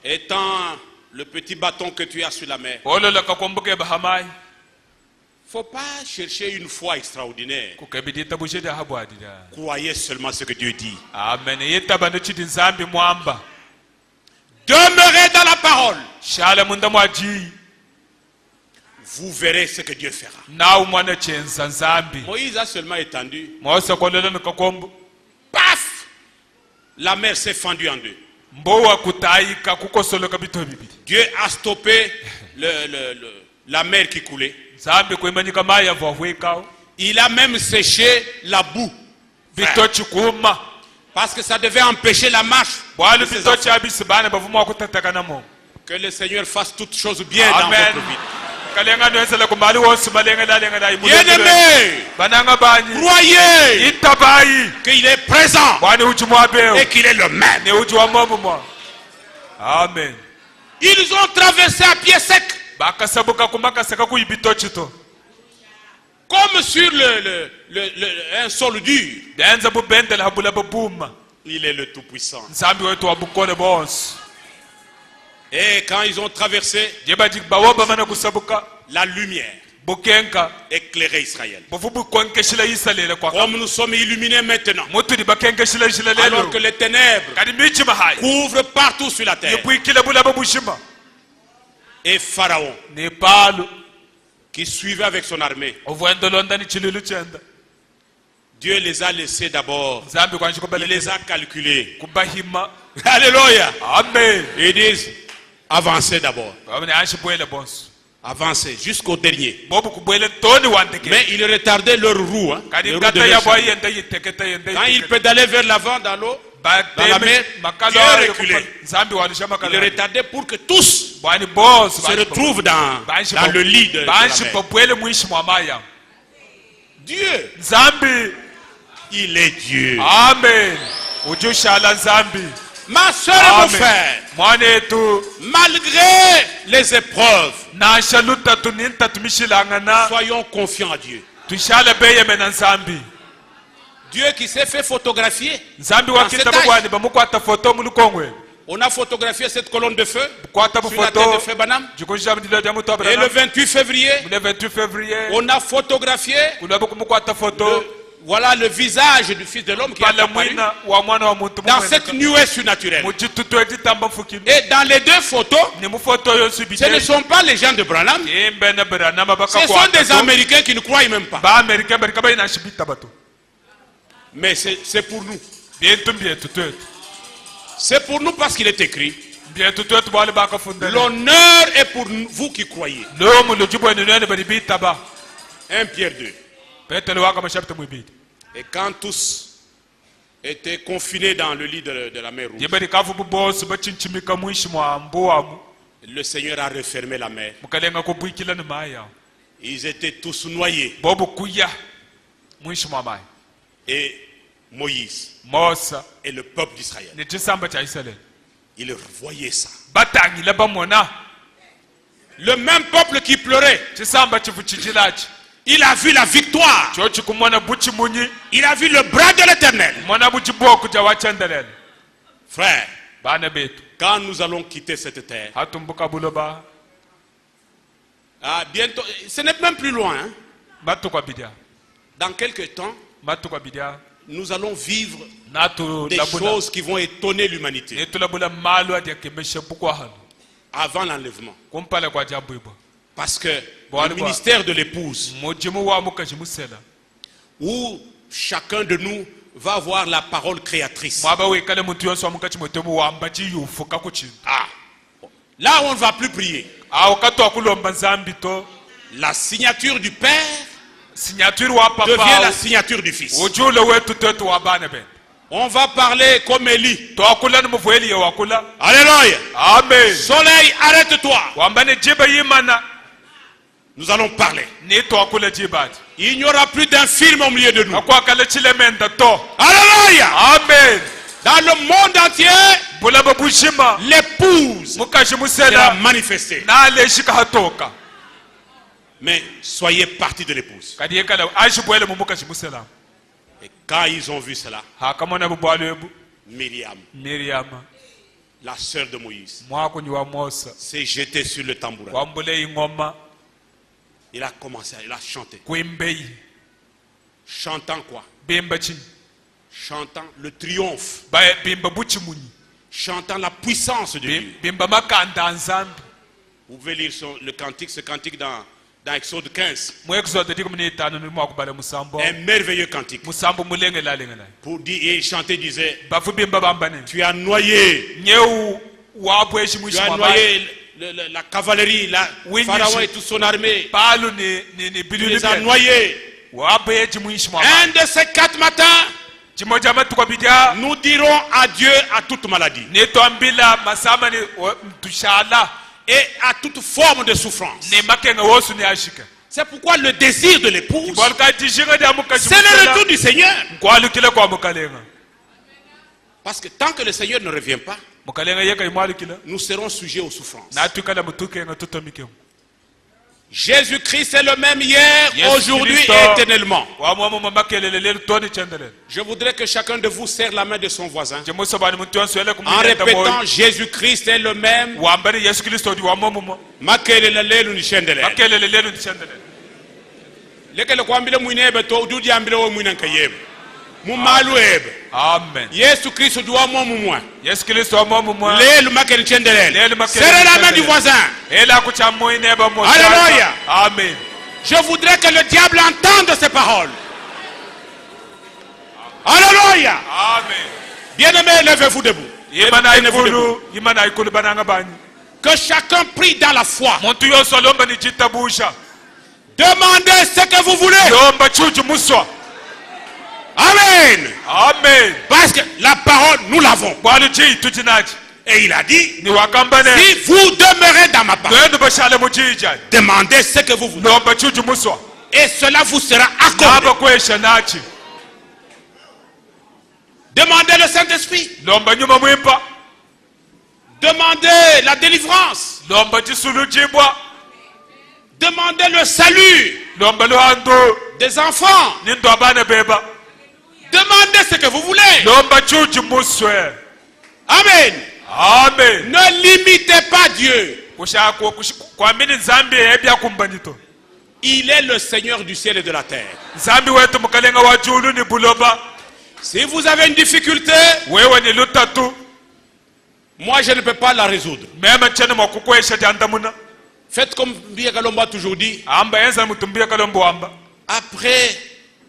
étends le petit bâton que tu as sur la mer. Faut pas chercher une foi extraordinaire. Croyez seulement ce que Dieu dit. Demeurez dans la parole. Vous verrez ce que Dieu fera. Moïse a seulement étendu. Paf! La mer s'est fendue en deux. Dieu a stoppé la mer qui coulait. Il a même séché la boue. Parce que ça devait empêcher la marche. Que le Seigneur fasse toutes choses bien dans votre vie. Bien-aimés, croyez qu'il est présent et qu'il est le même. Amen. Ils ont traversé à pied sec. Comme sur un sol dur. Il est le Tout-Puissant. Et quand ils ont traversé, la lumière éclairé Israël. Comme nous sommes illuminés maintenant, alors que les ténèbres couvrent partout sur la terre. Et Pharaon, qui suivait avec son armée, Dieu les a laissés d'abord. Il les a calculés. Alléluia. Amen. Ils disent, avancez d'abord. Avancez jusqu'au dernier. Mais ils retardaient leur roue. Quand ils pédalaient vers l'avant dans l'eau, dans la mer, Dieu reculait. Ils retardaient pour que tous se retrouvent dans le lit de la mer. Dieu, il est Dieu. Amen. Ma soeur et mon frère, malgré les épreuves, soyons confiants à Dieu. Dieu qui s'est fait photographier. On a photographié cette colonne de feu sur la tête de Frère Branham. Et le 28 février, on a photographié voilà le visage du Fils de l'homme qui est apparu dans cette nuée surnaturelle. Et dans les deux photos, ce ne sont pas les gens de Branham, ce sont des Américains qui ne croient même pas. Mais c'est pour nous. C'est pour nous parce qu'il est écrit. L'honneur est pour vous qui croyez. 1 Pierre 2. Et quand tous étaient confinés dans le lit de la mer Rouge, le Seigneur a refermé la mer. Ils étaient tous noyés. Et Moïse et le peuple d'Israël, ils voyaient ça. Le même peuple qui pleurait, il a vu la victoire. Il a vu le bras de l'Éternel. Frère, quand nous allons quitter cette terre, bientôt, ce n'est même plus loin. Dans quelques temps, nous allons vivre des choses qui vont étonner l'humanité. Avant l'enlèvement. Parce que le ministère de l'épouse, où chacun de nous va avoir la parole créatrice. Là, on ne va plus prier. La signature du Père devient la signature du Fils. On va parler comme Élie. Alléluia. Amen. Soleil, arrête-toi. Nous allons parler. Il n'y aura plus d'infirme au milieu de nous. Alléluia. Amen. Dans le monde entier, l'épouse sera manifestée. Mais soyez partis de l'épouse. Et quand ils ont vu cela, Myriam, la sœur de Moïse, s'est jetée sur le tambourin. Il a commencé, il a chanté. Chantant quoi? Chantant le triomphe. Chantant la puissance de Dieu. Vous pouvez lire le cantique, ce cantique dans Exode 15. Un merveilleux cantique. Pour dire, et il chantait, disait, tu as noyé la cavalerie, Pharaon et toute son armée. Tu les as noyés. Un de ces 4 matins, nous dirons adieu à toute maladie. et à toute forme de souffrance. C'est pourquoi le désir de l'épouse, c'est le retour du Seigneur. Parce que tant que le Seigneur ne revient pas, nous serons sujets aux souffrances. Jésus-Christ est le même hier, aujourd'hui et éternellement. Je voudrais que chacun de vous serre la main de son voisin en répétant Jésus-Christ est le même. Amen. Yesu Christ doit moi. Yesu Kristo wa mwa. Lelu makeni chendelele. Serre la main du voisin. Alléluia. Amen. Je voudrais que le diable entende ces paroles. Alléluia. Amen. Bien-aimés, levez-vous debout. Que chacun prie dans la foi. Demandez ce que vous voulez. Amen. Amen. Parce que la parole, nous l'avons. Et il a dit, si vous demeurez dans ma parole, demandez ce que vous voulez. Et cela vous sera accordé. Demandez le Saint-Esprit. Demandez la délivrance. Demandez le salut des enfants. Demandez ce que vous voulez. Amen. Amen. Ne limitez pas Dieu. Il est le Seigneur du ciel et de la terre. Si vous avez une difficulté, moi je ne peux pas la résoudre. Faites comme Mbia Kalomba a toujours dit. Après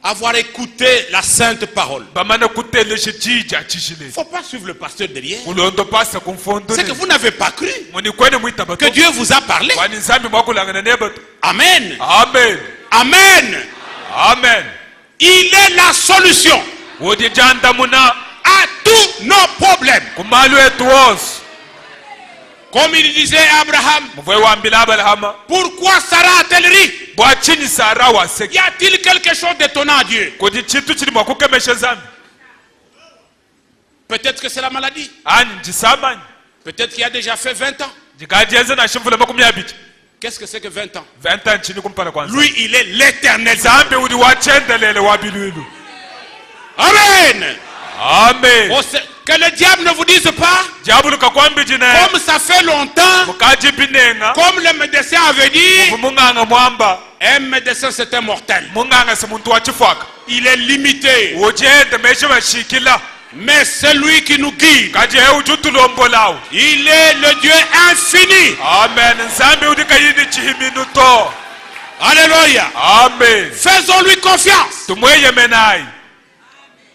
avoir écouté la sainte parole, il ne faut pas suivre le pasteur derrière. C'est que vous n'avez pas cru que Dieu vous a parlé. Amen. Amen. Amen. Amen. Il est la solution à tous nos problèmes. Comme il disait à Abraham, pourquoi Sarah a-t-elle ri? Y a-t-il quelque chose d'étonnant à Dieu? Peut-être que c'est la maladie. Peut-être qu'il a déjà fait 20 ans. Qu'est-ce que c'est que 20 ans? Lui, il est l'éternel. Amen. Amen. Que le diable ne vous dise pas, comme ça fait longtemps, comme le médecin avait dit, un médecin c'est un mortel. Il est limité. Mais celui qui nous guide, il est le Dieu infini. Amen. Alléluia. Amen. Faisons-lui confiance.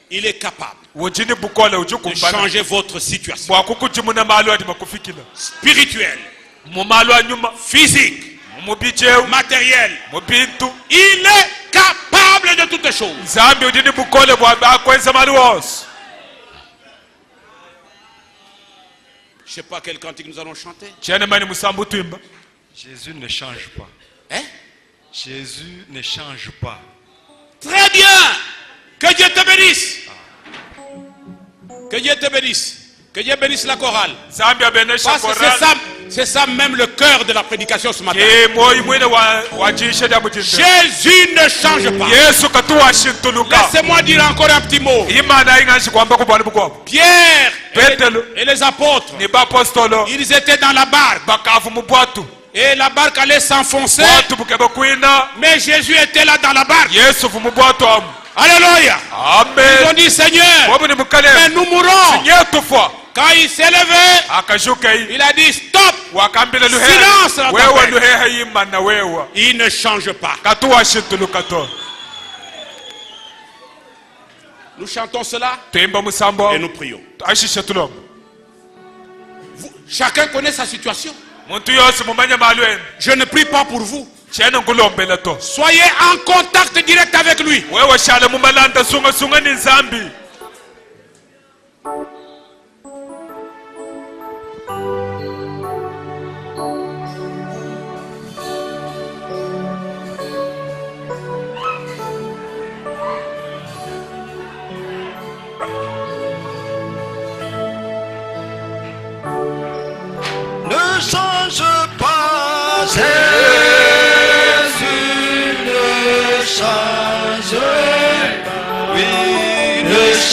Il est capable de changer votre situation spirituelle, physique, matérielle. Il est capable de toutes choses. Je ne sais pas quel cantique nous allons chanter. Jésus ne change pas. Hein? Jésus ne change pas. Très bien. Que Dieu te bénisse. Que Dieu te bénisse. Que Dieu bénisse la chorale. Parce que c'est ça même le cœur de la prédication ce matin. Jésus ne change pas. Laissez-moi dire encore un petit mot. Pierre et les apôtres, ils étaient dans la barque. Et la barque allait s'enfoncer. Mais Jésus était là dans la barque. Alléluia. Amen. Ils ont dit, Seigneur, mais nous mourrons. Quand il s'est levé, il a dit stop. Silence dans ta tête. Il ne change pas. Nous chantons cela et nous prions. Chacun connaît sa situation. Je ne prie pas pour vous. Soyez en contact direct avec lui.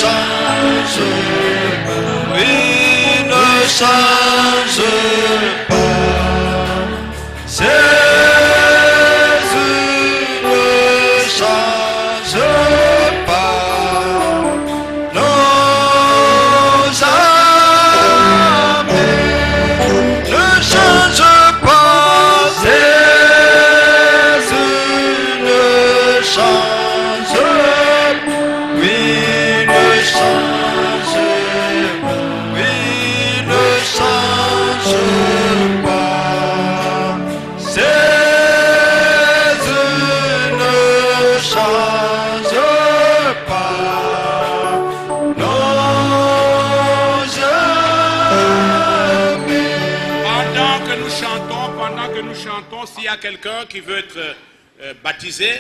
change pas. Oui, ne change pas. Jésus ne change pas. Non, jamais. Ne change pas. Jésus ne change pas. Oui, ne change pas. Oui, ne change pas. Jésus ne change pas. Non, jamais. Pendant que nous chantons, s'il y a quelqu'un qui veut être baptisé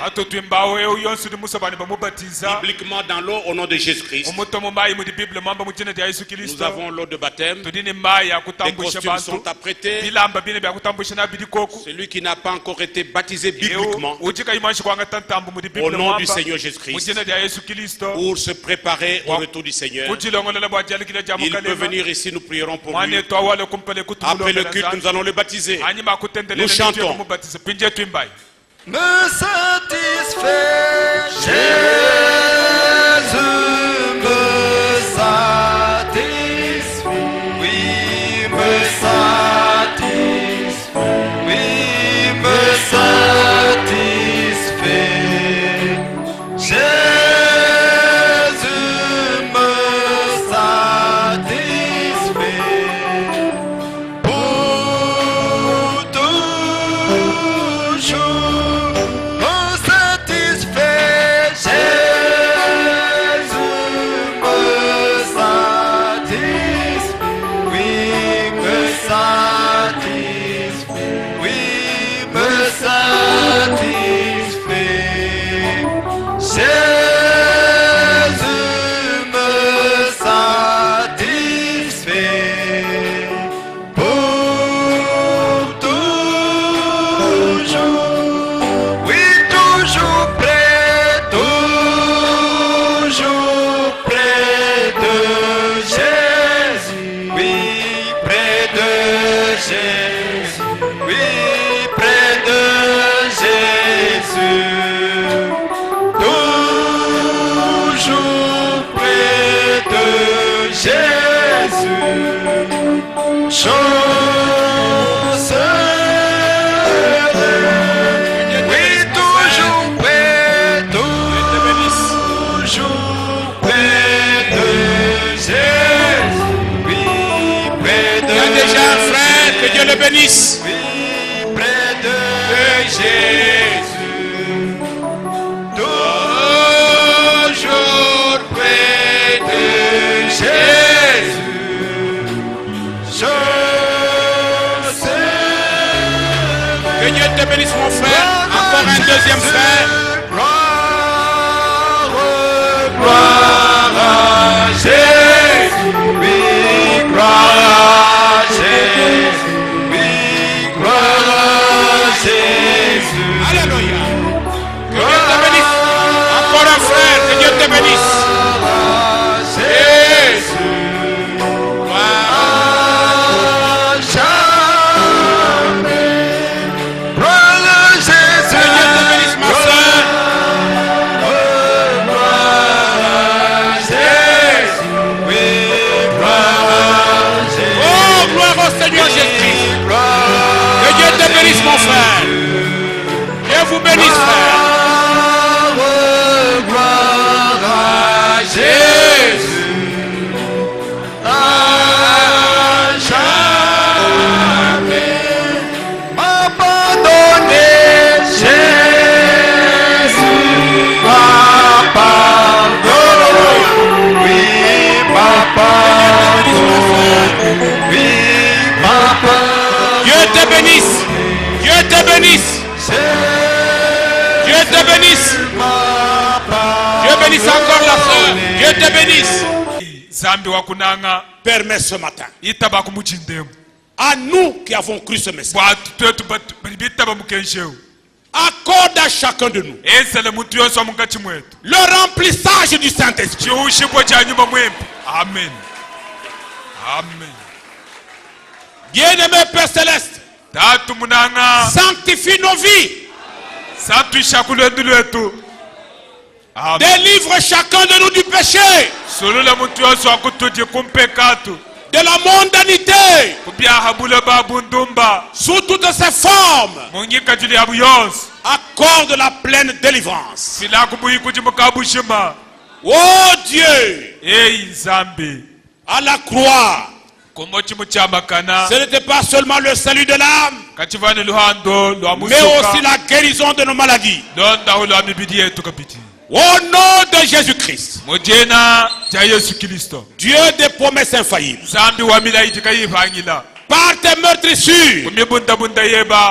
bibliquement dans l'eau au nom de Jésus-Christ, nous avons l'eau de baptême. Les costumes sont apprêtés. Celui qui n'a pas encore été baptisé bibliquement au nom du Seigneur Jésus-Christ pour se préparer au retour du Seigneur, il peut venir ici, nous prierons pour lui. Après le culte, nous allons le baptiser. Nous chantons. Me satisfait, Jésus me satisfait, oui, me satisfait, oui, me satisfait, Jésus me satisfait, pour toujours. Dieu le bénisse. Oui, près de Jésus, toujours près de Jésus, je sais. Que Dieu te bénisse, mon frère. Encore un deuxième frère. Gloire à Jésus, oui, gloire à Jésus. Alléluia. Que Dieu te bénisse. Encore un frère. Que Dieu te bénisse. Jésus. Que Dieu te bénisse, ma soeur. Oh, gloire au Seigneur Jésus-Christ. Que Dieu te bénisse, mon frère. Dieu vous bénisse, frère. Gloire à Jésus. À jamais m'abandonner. Jésus m'a pardonné. Oui, m'a pardonné. Oui, m'a pardonné. Dieu te bénisse. Dieu te bénisse. Dieu te bénisse. Dieu bénisse encore la soeur. Dieu te bénisse. Permets ce matin à nous qui avons cru ce message accorde à chacun de nous le remplissage du Saint-Esprit. Amen. Amen. Bien-aimé Père Céleste, sanctifie nos vies. Délivre chacun de nous du péché, de la mondanité, sous toutes ses formes. Accorde la pleine délivrance. Oh Dieu, à la croix, ce n'était pas seulement le salut de l'âme, mais aussi la guérison de nos maladies. Au nom de Jésus-Christ, Dieu des promesses infaillibles, par tes meurtrissures,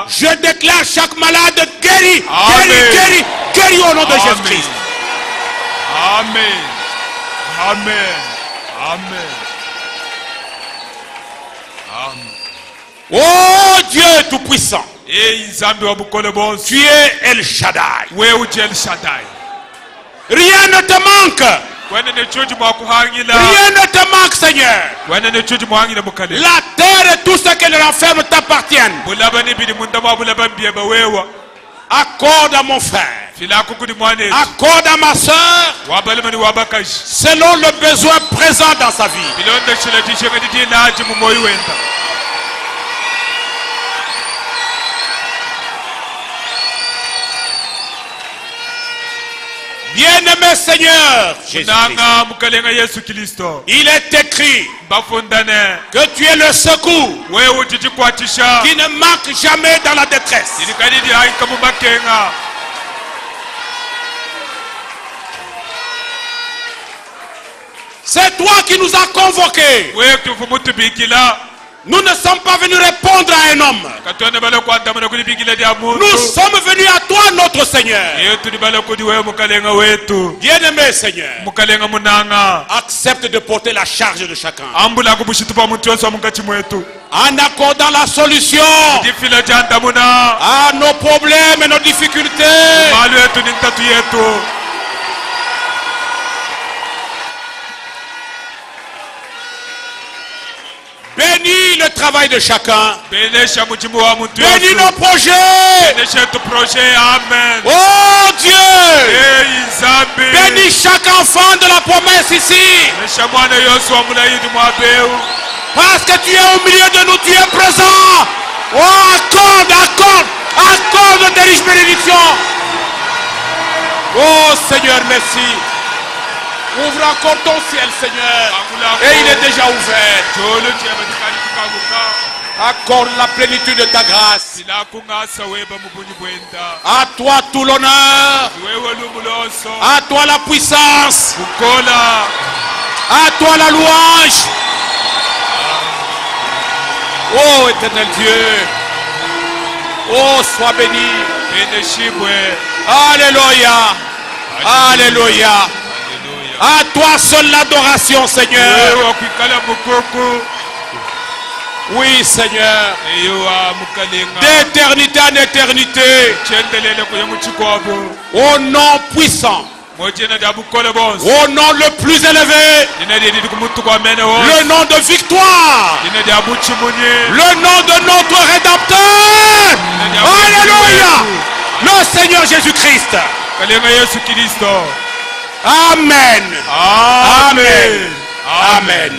je déclare chaque malade guéri, guéri, guéri au nom de Jésus-Christ. Amen. Amen. Amen. Oh Dieu Tout-Puissant, tu es El Shaddai. Rien ne te manque. Rien ne te manque, Seigneur. La terre et tout ce qu'elle renferme t'appartiennent. Accorde à mon frère, accorde à ma soeur, selon le besoin présent dans sa vie. Bien-aimé Seigneur Jésus-Christ, il est écrit que tu es le secours qui ne manque jamais dans la détresse. C'est toi qui nous as convoqués. Nous ne sommes pas venus répondre à un homme. Nous sommes venus à toi, notre Seigneur. Bien-aimé Seigneur, accepte de porter la charge de chacun en accordant la solution à nos problèmes et nos difficultés. Bénis le travail de chacun. Bénis nos projets. Oh Dieu, bénis chaque enfant de la promesse ici. Parce que tu es au milieu de nous, tu es présent. Oh, accorde des riches bénédictions. Oh Seigneur, merci. Ouvre encore ton ciel, Seigneur. Et il est déjà ouvert. Accorde la plénitude de ta grâce. À toi tout l'honneur. À toi la puissance. À toi la louange. Oh éternel Dieu. Oh sois béni. Alléluia. Alléluia. À toi seule l'adoration, Seigneur. Oui, Seigneur. D'éternité en éternité. Au nom puissant. Au nom le plus élevé. Le nom de victoire. Le nom de notre Rédempteur. Alléluia. Le Seigneur Jésus-Christ. Amen. Amen. Amen. Amen.